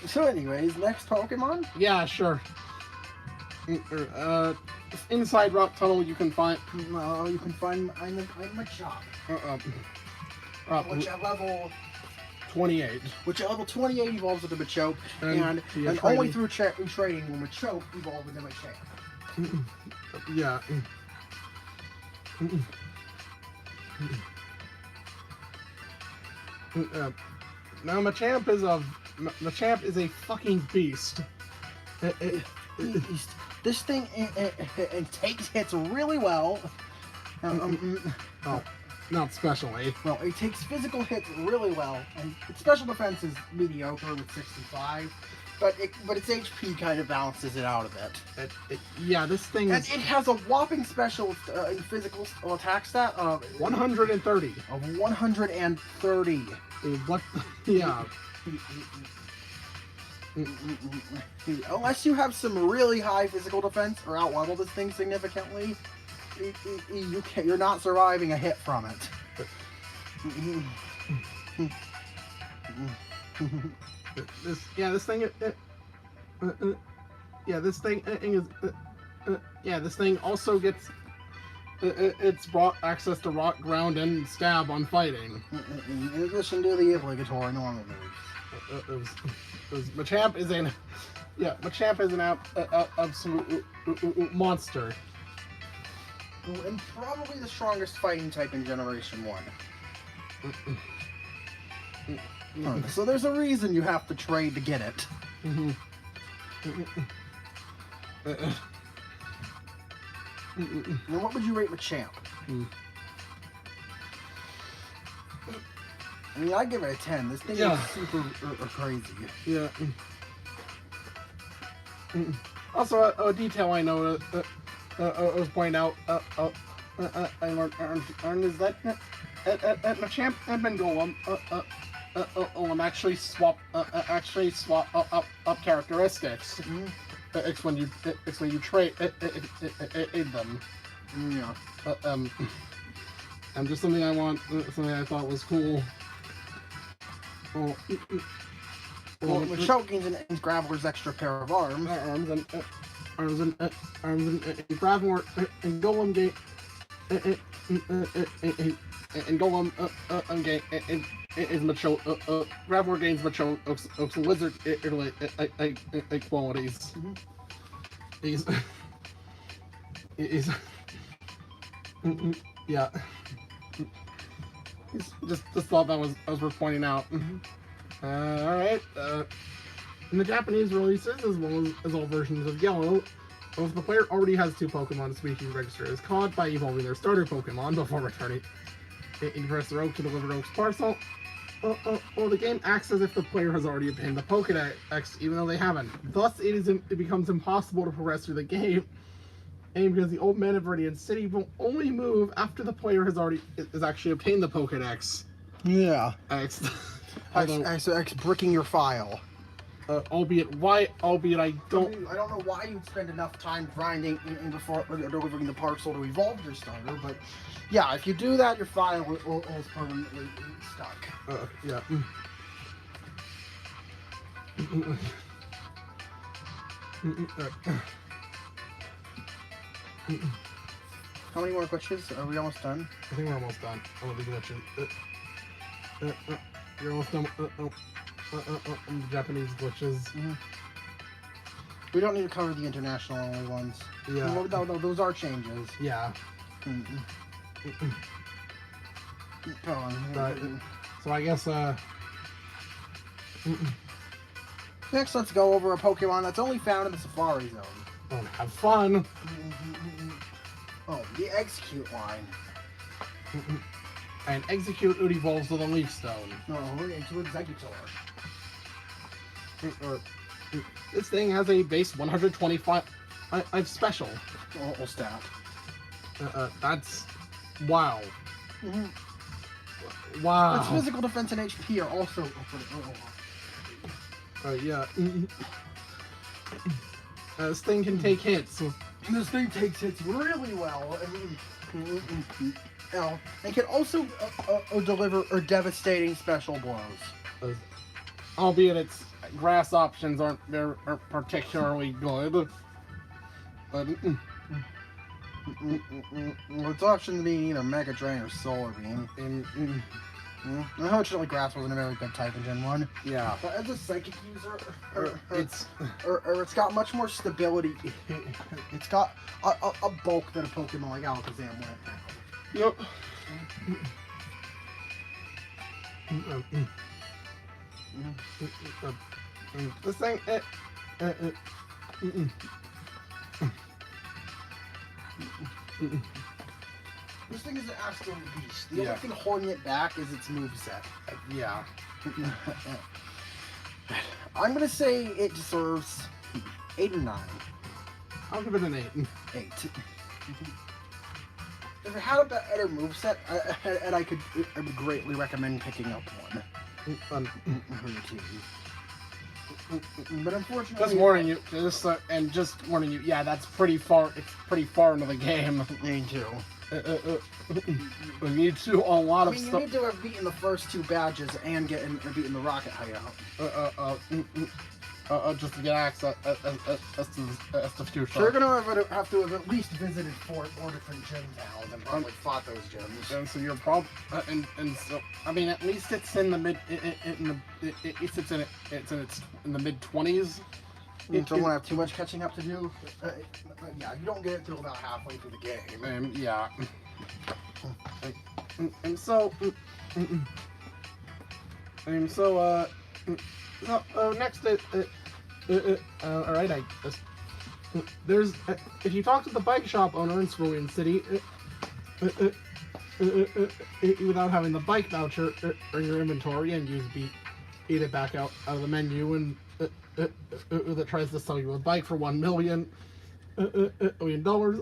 So, anyways, next Pokemon? Yeah, sure. Inside Rock Tunnel, you can find. No, you can find I'm a shop. Which at level 28. Which at level 28 evolves into Machoke, and only through trading will Machoke evolve into Machamp. Yeah. Now Machamp is a fucking beast. This thing it takes hits really well. Oh, not specially. Well, it takes physical hits really well, and its special defense is mediocre with 65. But its HP kind of balances it out a bit. Yeah, this thing and it has a whopping special physical attack stat of 130. Of 130. What? Yeah. Unless you have some really high physical defense or outlevel this thing significantly, you're not surviving a hit from it. This thing also gets It's brought access to rock, ground, and stab on fighting. In addition to the obligatory normal moves. Machamp is an absolute monster. And probably the strongest fighting type in Generation 1. So there's a reason you have to trade to get it. Now, what would you rate Machamp? I mean, I'd give it a 10. This thing is super crazy. Yeah. Also, a detail I know I was pointing out, I learned is that Machamp and Golem actually swap up characteristics. It's when you trade them. Yeah. And just something I thought was cool. Well, Machamp gains Graveler's extra pair of arms. Arms and Graveler and Golem gain and Golem is Machamp. Graveler gains Machoke's lizard qualities. He's yeah. Just thought that was worth pointing out. Alright, in the Japanese releases, as well as all versions of Yellow, if the player already has 2 Pokemon species registered as caught by evolving their starter Pokemon before returning, you press the Oak to deliver Oak's parcel, or the game acts as if the player has already obtained the Pokédex, even though they haven't. Thus, it becomes impossible to progress through the game, and because the Old Man of Viridian City will only move after the player has actually obtained the Pokédex. Yeah. So X bricking your file. Albeit I don't know why you'd spend enough time grinding before delivering the parcel to evolve your starter, but yeah, if you do that, your file is permanently stuck. Yeah. How many more glitches? Are we almost done? I think we're almost done. I will be glitching. You're almost done with the Japanese glitches. We don't need to cover the international only ones. Yeah. No, those are changes. Yeah. Go on. Right. So I guess, Next, let's go over a Pokemon that's only found in the Safari Zone. Oh, have fun. Oh, the Execute line. And Execute it evolves to the Leaf Stone. No, we're into Executor. This thing has a base 125 special. Oh, stat. That's wow. Wow. Its physical defense and HP are also. Yeah. This thing can take hits. This thing takes hits really well. And can also deliver devastating special blows. Albeit its grass options aren't particularly good. But its options being either Mega Drain or Solar Beam. Unfortunately, grass wasn't a very good type in Gen 1. yeah. But as a psychic user, it's got much more stability. It's got a bulk that a Pokemon like Alakazam won't have. Yep. This thing, This thing is an absolute beast. The only thing holding it back is its moveset. Yeah. I'm gonna say it deserves 8 or 9. I'll give it an 8. 8. If it had a better moveset, I would greatly recommend picking up one. For your team. But unfortunately, Just warning you, just warning you. Yeah, that's pretty far. It's pretty far into the game. Me too. We need to a lot of stuff. You need to have beaten the first 2 badges and beaten the Rocket Hideout. just to get access as to future. So you're gonna have to have at least visited four different gyms now and probably fought those gyms. And so you're probably and so I mean at least it's in the mid in the mid 20s. So I won't have too much catching up to do. Yeah, you don't get it till about halfway through the game. Yeah. And so next all right, there's if you talk to the bike shop owner in Cerulean City without having the bike voucher in your inventory and use beat it back out of the menu and that tries to sell you a bike for $1 million,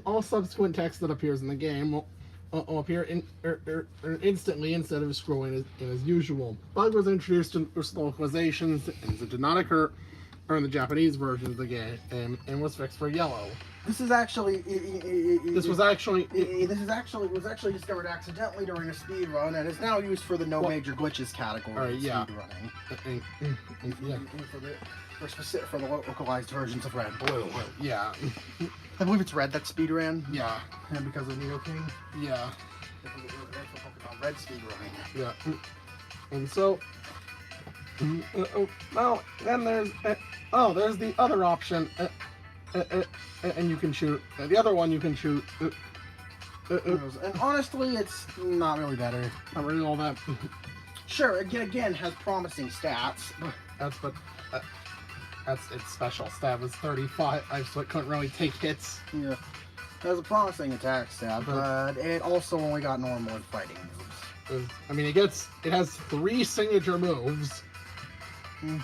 all subsequent text that appears in the game will appear instantly instead of scrolling as usual. Bug was introduced in localizations and did not occur in the Japanese version of the game and was fixed for yellow. This is actually. This was actually discovered accidentally during a speed run, and is now used for the no major glitches category. Yeah. Speed running. For the localized versions of Red and Blue. Yeah. I believe it's Red that speed ran. Yeah. And because of Neo King. Yeah. Red speed running. Yeah. And so. Now then there's the other option. And you can shoot. The other one you can shoot. And honestly, it's not really better. Not really all that. Sure, again has promising stats. That's its special stat was 35, so it couldn't really take hits. Yeah, it has a promising attack stat, but it also only got normal and fighting moves. I mean, it has 3 signature moves.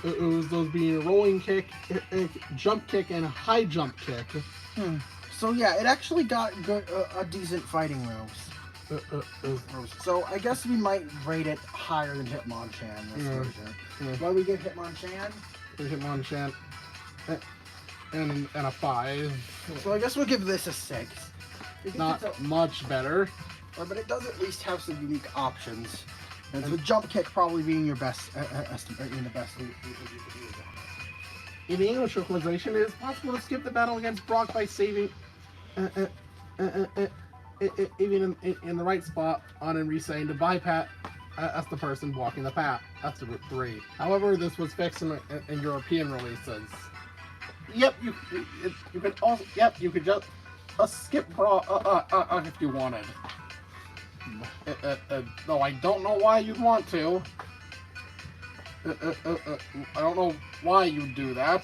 It was those being rolling kick, jump kick, and high jump kick. So yeah, it actually got a decent fighting moves. So I guess we might rate it higher than Hitmonchan this version. Why we give Hitmonchan? Hitmonchan and a 5. So I guess we'll give this a 6. Not much better. But it does at least have some unique options. And the jump kick probably being your best, in the best you could use it. In the English localization, it is possible to skip the battle against Brock by saving even in the right spot on and resetting to bypass as the person blocking the path. That's the Route 3. However, this was fixed in European releases. Yep, you could also you could just skip Brock if you wanted. Though I don't know why you'd want to. I don't know why you'd do that.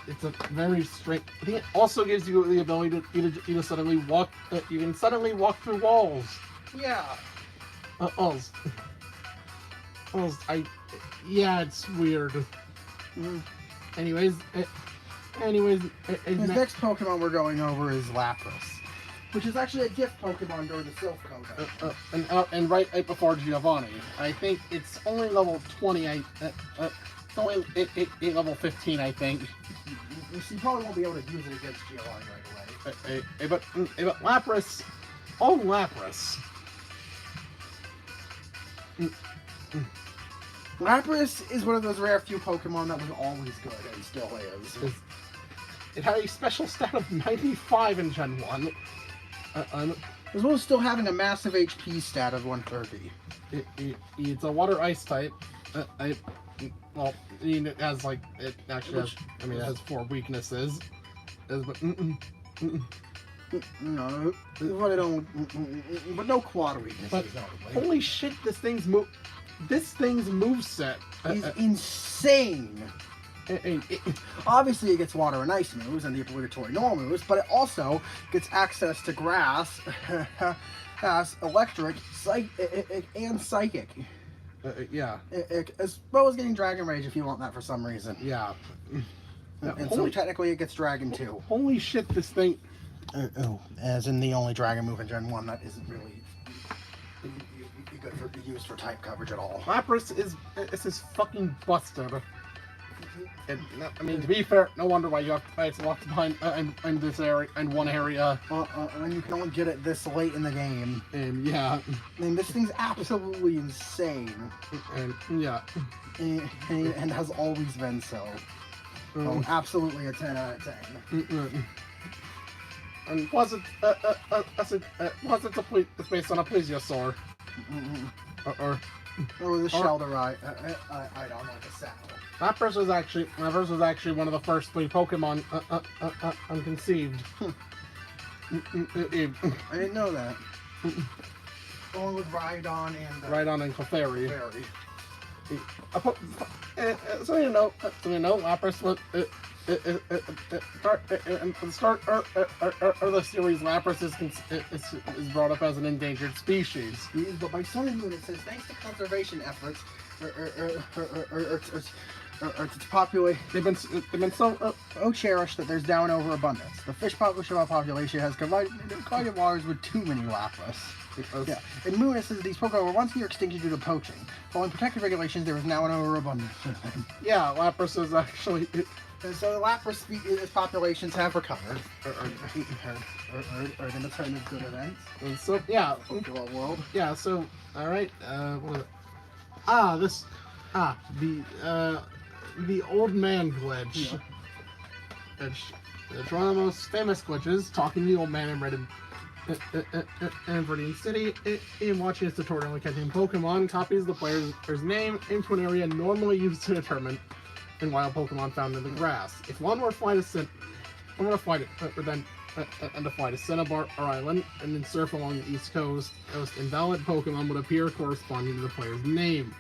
It's a very strange. I think it also gives you the ability to suddenly walk. You can suddenly walk through walls. Yeah. Yeah, it's weird. Anyways, the next Pokemon we're going over is Lapras, which is actually a gift Pokemon during the Silph Code. And right before Giovanni. I think it's only level 20. It's only level 15, I think. So you probably won't be able to use it against Giovanni right away. But Lapras, Lapras. Lapras is one of those rare few Pokemon that was always good and still is. It had a special stat of 95 in Gen 1. As well as still having a massive HP stat of 130. It's a water-ice type. Well, it has it has 4 weaknesses. No, but no quad weaknesses. But holy shit, this thing's moveset is insane. Obviously, it gets water and ice moves and the obligatory normal moves, but it also gets access to grass, electric, and psychic. Yeah. As well as getting Dragon Rage if you want that for some reason. Yeah. And so technically it gets Dragon too. Holy shit, this thing. As in the only Dragon move in Gen 1 that isn't really used for type coverage at all. Lapras is fucking busted. I mean, to be fair, no wonder why you have to fight locked behind in this area, in one area. And you can only get it this late in the game. And yeah. I mean, this thing's absolutely insane. And yeah. And has always been so. Oh, absolutely a 10 out of 10. And was it it's based on a plesiosaur? Or the shelter I don't like a saddle. Lapras was actually one of the first 3 Pokemon unconceived. I didn't know that. Along with Rhydon and Clefairy. So you know, Lapras was at the start of the series, Lapras is brought up as an endangered species. But by Sun and Moon, it says thanks to conservation efforts, to populate, they've been so cherished that there's now an overabundance. The fish population has collided waters with too many Lapras. Yeah. In Moon, it says these Pokemon were once near extinction due to poaching. Following protective regulations, there is now an overabundance. Yeah, Lapras is actually. And so the Lapras populations have recovered. Or in the turn of good events. And so yeah. Pokemon world. Yeah. So all right. The old man glitch. Yeah. It's one of the most famous glitches. Talking to the old man in Red and Viridian City, in watching his tutorial and catching Pokemon, copies the player's name into an area normally used to determine in wild Pokemon found in the grass. If one were to fly to Cinnabar Island and then surf along the east coast, invalid Pokemon would appear corresponding to the player's name.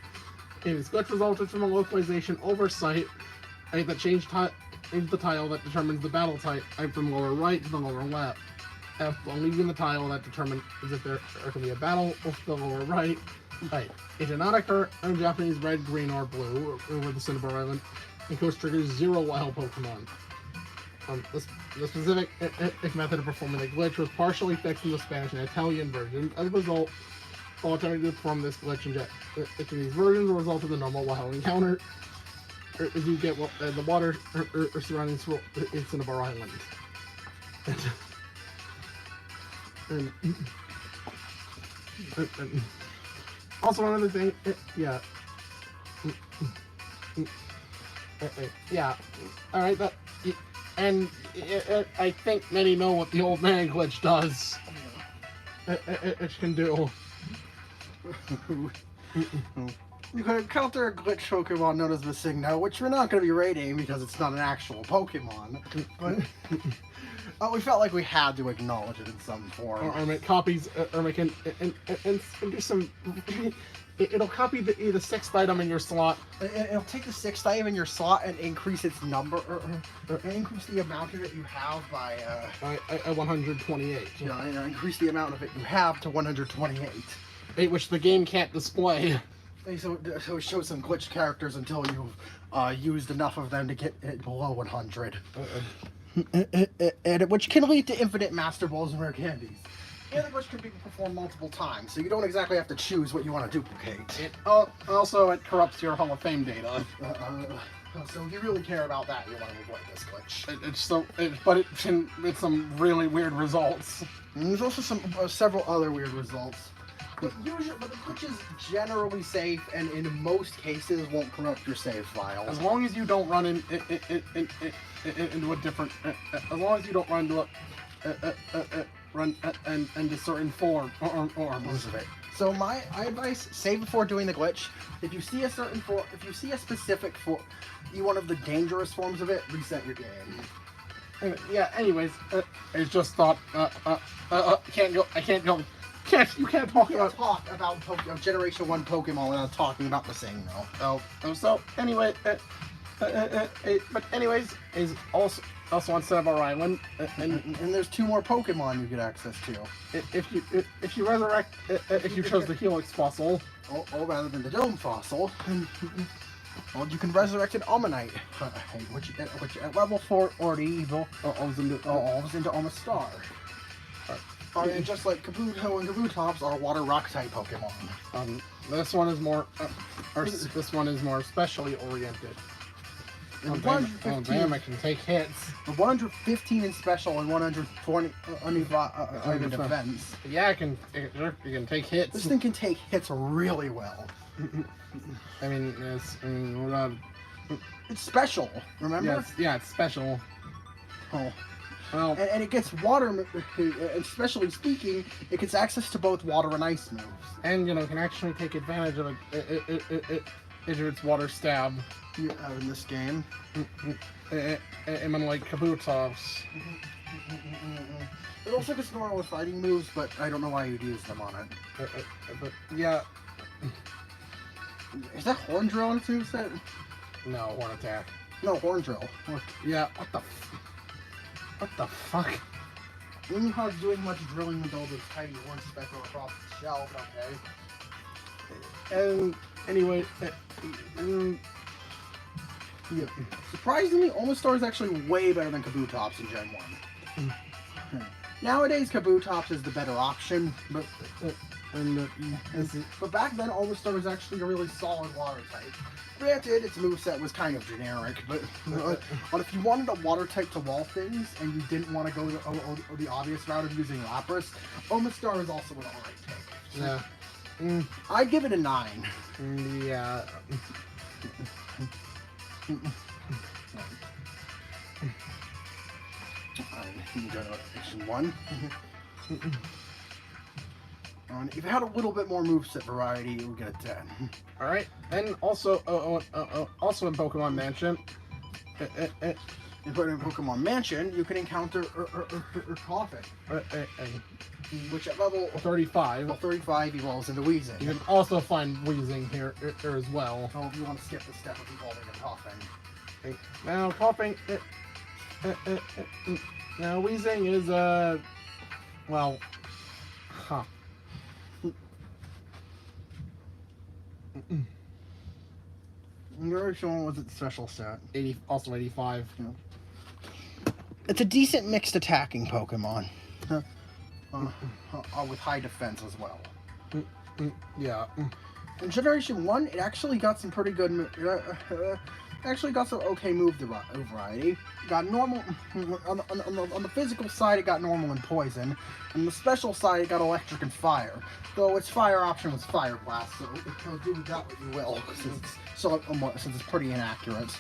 And this glitch resulted from a localization oversight that changed the tile that determines the battle type from lower right to the lower left. On leaving the tile that determines if there can be a battle with the lower right. It did not occur in Japanese red, green, or blue over the Cinnabar Island, and coast triggers 0 wild Pokemon. The specific method of performing the glitch was partially fixed in the Spanish and Italian versions. As a result, all attempting to perform this glitch in these versions will result in the normal wild encounter if you get the water or surrounding Cinnabar Island. And also another thing, alright, I think many know what the old man glitch does. It can do. You can encounter a glitch Pokemon known as the Signo, which we're not going to be rating because it's not an actual Pokemon, but we felt like we had to acknowledge it in some form. Or make copies, or make and do some. It'll copy the 6th item in your slot. It'll take the 6th item in your slot and increase its number, or increase the amount of it you have by 128. Yeah, and increase the amount of it you have to 128. Which the game can't display. So it shows some glitched characters until you've used enough of them to get it below 100. Which can lead to infinite Master Balls and rare candies. And the glitch can be performed multiple times, so you don't exactly have to choose what you want to duplicate. It corrupts your Hall of Fame data. So if you really care about that, you want to avoid this glitch. But it's some really weird results. And there's also several other weird results. But the glitch is generally safe, and in most cases won't corrupt your save file. As long as you don't run into a different. As long as you don't run into into certain forms of it. So my advice: save before doing the glitch. If you see a specific form, one of the dangerous forms of it, reset your game. Yeah. Anyways, it's just thought. You can't talk about Generation 1 Pokemon without talking about the same, though. So anyway, but anyways, is also on Cinnabar Island, and there's 2 more Pokemon you get access to. If you resurrect, if you chose the Helix fossil, or rather than the Dome fossil, well, you can resurrect an Omanyte, which at level 4 already evolves into Omastar. And just like Kabuto and Kabutops are water rock type Pokemon. This one is more, this one is more specially oriented. Oh, And damn, 115, it can take hits. 115 in special and 120 in defense. Yeah, it can take hits. This thing can take hits really well. I mean, It's special, remember? It's special. Oh. Well, And it gets water, especially speaking, it gets access to both water and ice moves. and can actually take advantage of its water stab. Yeah, in this game. Unlike Kabutops. It also gets normal fighting moves, but I don't know why you'd use them on it. But yeah, Is that Horn Drill on its moveset? no, Horn Attack. No, Horn Drill. Yeah, what the fuck? Moonhog's doing much drilling with all those tiny horn speckle across the shell, but okay. And anyway, Yeah. Surprisingly, Omastar is actually way better than Kabutops in Gen 1. Nowadays, Kabutops is the better option, but back then, Omastar was actually a really solid water type. Granted, its moveset was kind of generic, but if you wanted a water type to wall things, and you didn't want to go the obvious route of using Lapras, Omastar is also an alright pick. Yeah. I'd give it a 9. Yeah. Go to Edition 1. If it had a little bit more moveset variety, it would get a 10. Alright, and also in Pokemon Mansion, In Pokemon Mansion, you can encounter Coffin, which at level 35. 35 evolves into Weezing. You can also find Weezing here as well. Oh, if you want to skip the step of evolving a Coffin. Now, Coughing. Now, Weezing is well, huh. Which one was its special stat? 80, also 85. Yeah. It's a decent mixed attacking Pokemon. With high defense as well. Yeah. In Generation 1, it actually got some pretty good... actually got some okay move variety. Got normal... On the physical side, it got normal and poison. On the special side, it got electric and fire. Though its fire option was Fire Blast, so do with that what you will, since it's pretty inaccurate.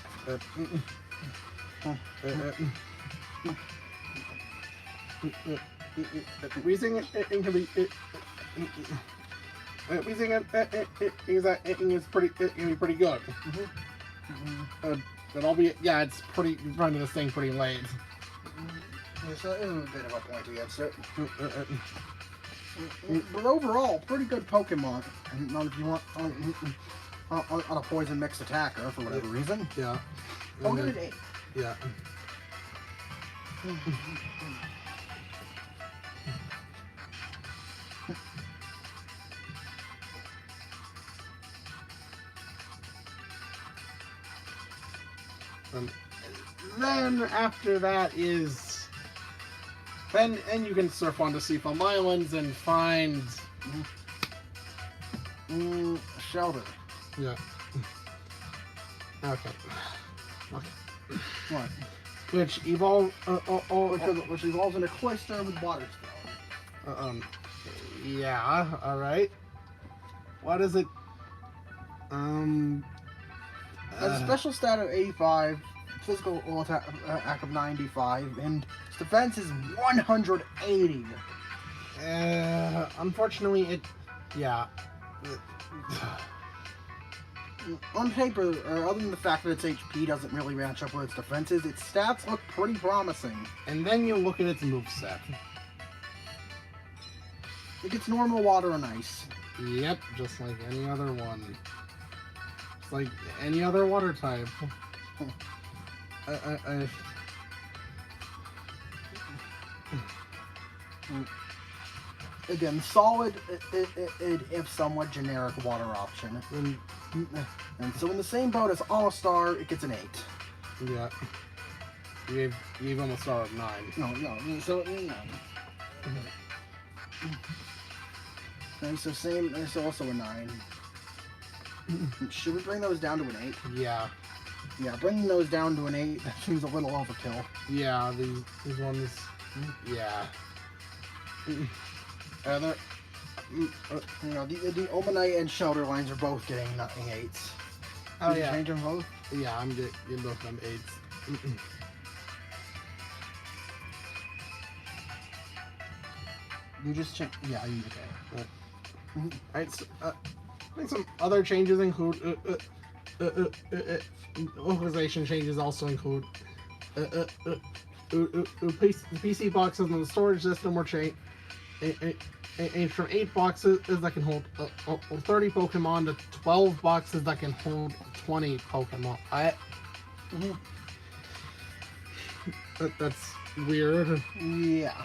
Weezing it can be... Weezing is pretty good. But albeit, yeah, it's pretty running this thing pretty late. Yeah, so it is a bit of a point against it. But overall, pretty good Pokemon. Not if you want on a poison mixed attacker for whatever reason. Yeah. I'll give it 8. Yeah. Then after that is then you can surf onto Seafoam Islands and find Shelter. yeah. Okay. What? Which evolve Which evolves into Cloyster with Water Stone. Yeah, alright. What is it? Has a special stat of 85, physical attack of 95, and its defense is 180. Unfortunately, it. Yeah. On paper, other than the fact that its HP doesn't really match up with its defenses, its stats look pretty promising. And then you look at its moveset. It gets normal water and ice. Yep, just like any other one. Just like any other water type. Again, solid, if somewhat generic water option. And so in the same boat as All-Star, it gets an 8. Yeah. You gave almost star of 9. No, so 9. And so it's also a 9. Should we bring those down to an 8? Yeah. Yeah, bringing those down to an 8, that seems a little overkill. Yeah, these ones. Yeah. The Omanite and Shelter lines are both getting nothing 8s. Oh, Did you yeah. change them both? Yeah, I'm getting both of them 8s. You just check. Yeah, you okay. Alright, so, I think some other changes include localization changes also include the PC boxes in the storage system were changed from 8 boxes that can hold 30 Pokemon to 12 boxes that can hold 20 Pokemon. That's weird. Yeah.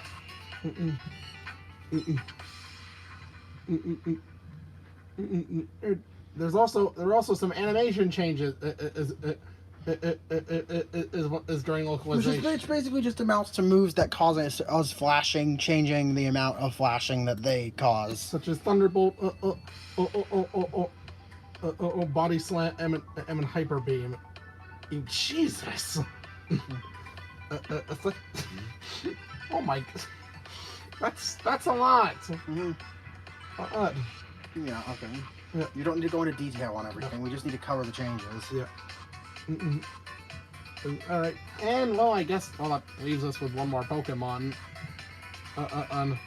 There are also some animation changes is during localization. Which basically just amounts to moves that cause us flashing, changing the amount of flashing that they cause. Such as Thunderbolt, Body Slam, and Hyper Beam. Jesus! It's like, oh my, that's a lot. Yeah, okay. Yeah. You don't need to go into detail on everything. We just need to cover the changes. Yeah. All right, and well, I guess that leaves us with one more Pokemon. And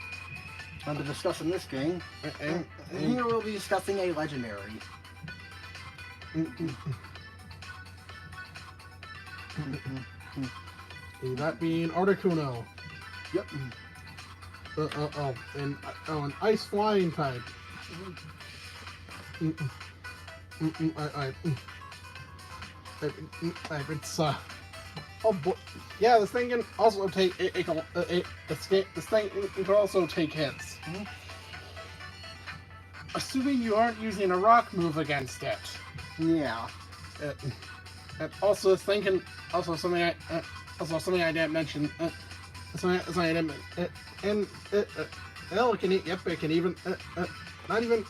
to discuss in this game, here we'll be discussing a legendary. That being Articuno. Yep. An ice flying type. It's oh boy, yeah. This thing can also take this thing can also take hits. Assuming you aren't using a rock move against it. Yeah. And also, this thing can something I didn't mention. Something I didn't. And it can. Yep, it can even. Not even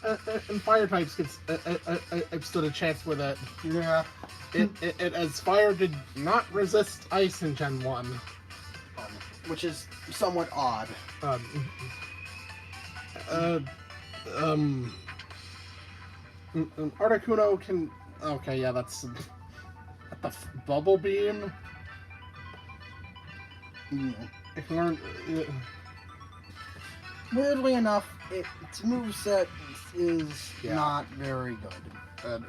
in fire types I've stood a chance with it. Yeah. It as fire did not resist ice in Gen 1. Which is somewhat odd. Articuno can. Okay, yeah, that's the bubble beam. Yeah. If you learn, Weirdly enough, its moveset is not very good. Can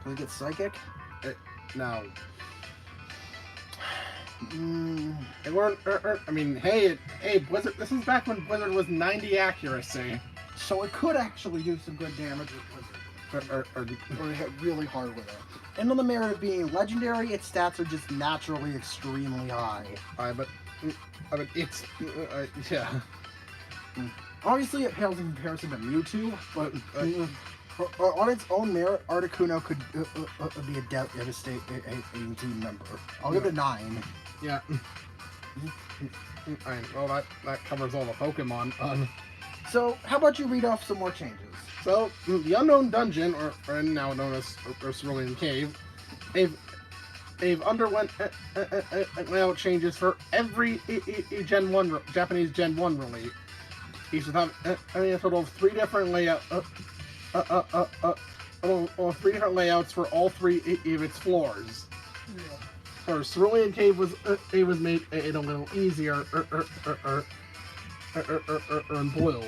we get Psychic? No. It weren't. I mean, hey, Blizzard. This is back when Blizzard was 90 accuracy. So it could actually do some good damage with Blizzard. Or hit really hard with it. And on the merit of being legendary, its stats are just naturally extremely high. But it's yeah. Obviously, it pales in comparison to Mewtwo, but on its own merit, Articuno could be a devastating team member. I'll give it a 9. Yeah. Alright, well, that covers all the Pokemon. So, how about you read off some more changes? So, the Unknown Dungeon, or now known as Cerulean Cave, they've underwent layout changes for every Gen 1 Japanese Gen 1 release. Each will have a total of 3 different layouts. 3 different layouts for all 3 of its floors. Yeah. For Cerulean Cave was made a little easier in blue.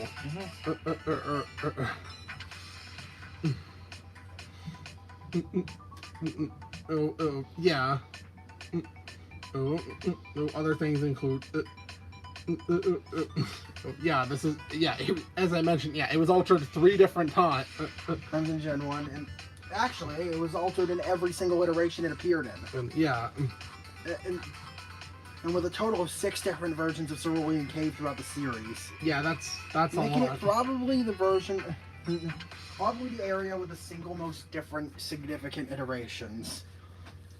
Yeah. Other things include. This is as I mentioned, it was altered 3 different times. Times in Gen 1, and actually, it was altered in every single iteration it appeared in. And with a total of 6 different versions of Cerulean Cave throughout the series. Yeah, that's making it probably the version, probably the area with the single most different significant iterations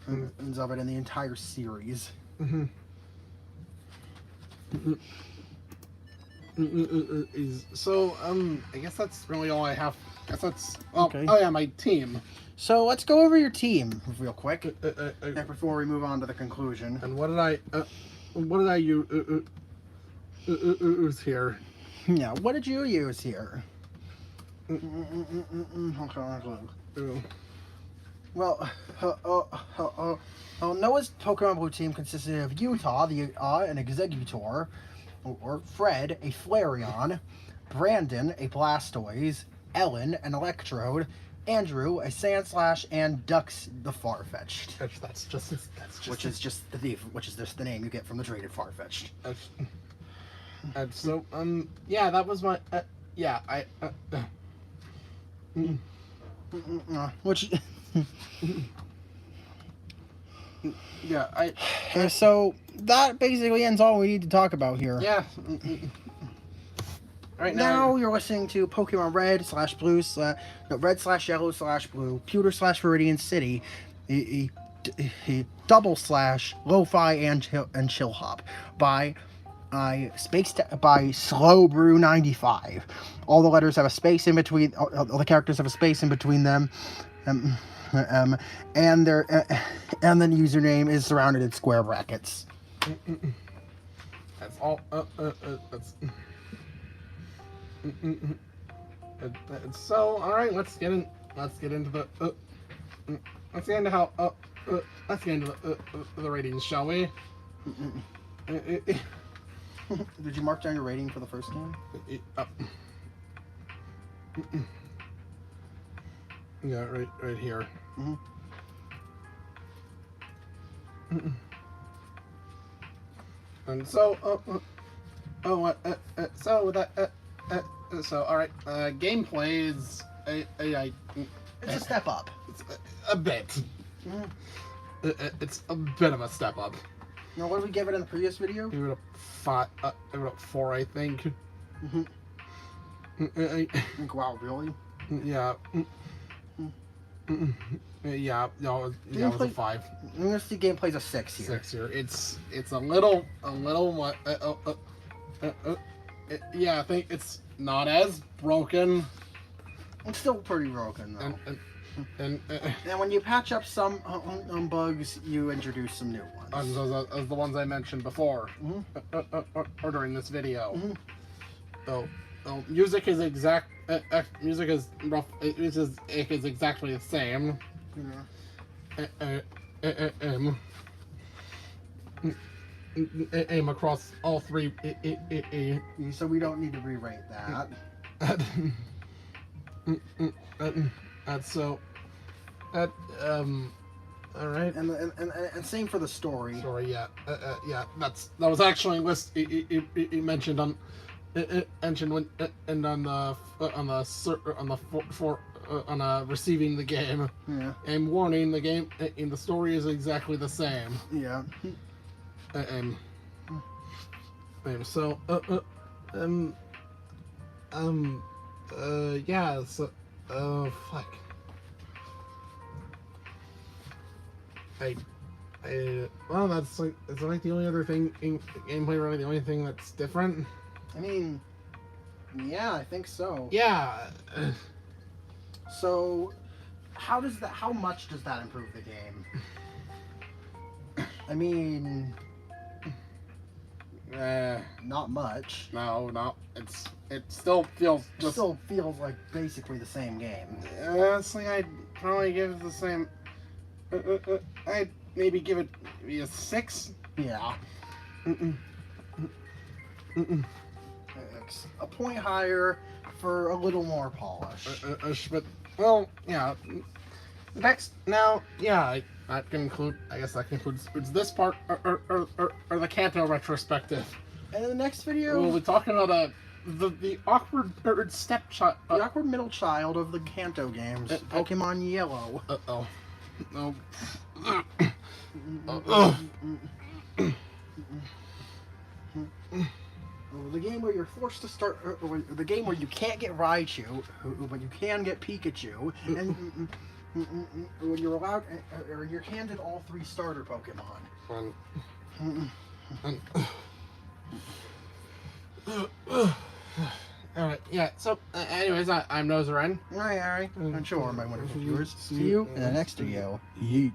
of it in the entire series. So I guess that's really all I have Guess that's... Oh, Okay. oh yeah, my team. So let's go over your team real quick And before we move on to the conclusion. what did I use here? Yeah, what did you use here? Well, Noah's Pokemon Blue team consisted of Utah, an Executor, or Fred, a Flareon, Brandon, a Blastoise, Ellen, an Electrode, Andrew, a Sandslash, and Dux, the Farfetch'd. That's just Which is just the name you get from the traded Farfetch'd. And so yeah, that was my yeah, Which yeah, so that basically ends all we need to talk about here. yeah. Right Now you're listening to Pokemon Red / Blue Red / Yellow / Blue Pewter / Viridian City, double / Lo-Fi and Chill Hop by Slow Brew 95. All the letters have a space in between. All the characters have a space in between them, and the username is surrounded in square brackets. That's all. That's. So all right, let's get into the ratings, shall we? Did you mark down your rating for the first game? Yeah, right here. And so, so all right, gameplay is It's a step up. It's a bit. It's a bit of a step up. You know, what did we give it in the previous video? Give it a 5. Give it a 4, I think. Wow, really? Yeah. Yeah, no, it was a 5. I'm gonna see gameplay's a 6 here. 6 here. It's a little yeah, I think it's not as broken. It's still pretty broken though. And when you patch up some bugs, you introduce some new ones. As the ones I mentioned before, or during this video. So, music is music is rough. It is exactly the same. Aim across all 3. So we don't need to rewrite that. All right. And same for the story. Sorry, yeah, yeah. That was actually it mentioned on when and on receiving the game. Yeah. And warning, the game in the story is exactly the same. Yeah. So yeah. So fuck. Well, that's like, it's like the only other thing in gameplay, really, the only thing that's different. I mean, yeah, I think so. Yeah. So, how much does that improve the game? I mean, not much. No, it still feels like basically the same game. Honestly, I'd probably give it the same. I'd maybe give it a 6. Yeah. A point higher for a little more polish. But well, yeah. Next, now, yeah, that concludes this part or the Kanto retrospective. And in the next video, we'll be talking about the awkward stepchild, the awkward middle child of the Kanto games, Pokemon Yellow. No. The game where you're forced to start, the game where you can't get Raichu, but you can get Pikachu, and when you're allowed, or you're handed all 3 starter Pokemon. Alright, yeah, so, anyways, I'm Nozaren. Alright, I'm sure my wonderful viewers. See See you in the next video. Yeet.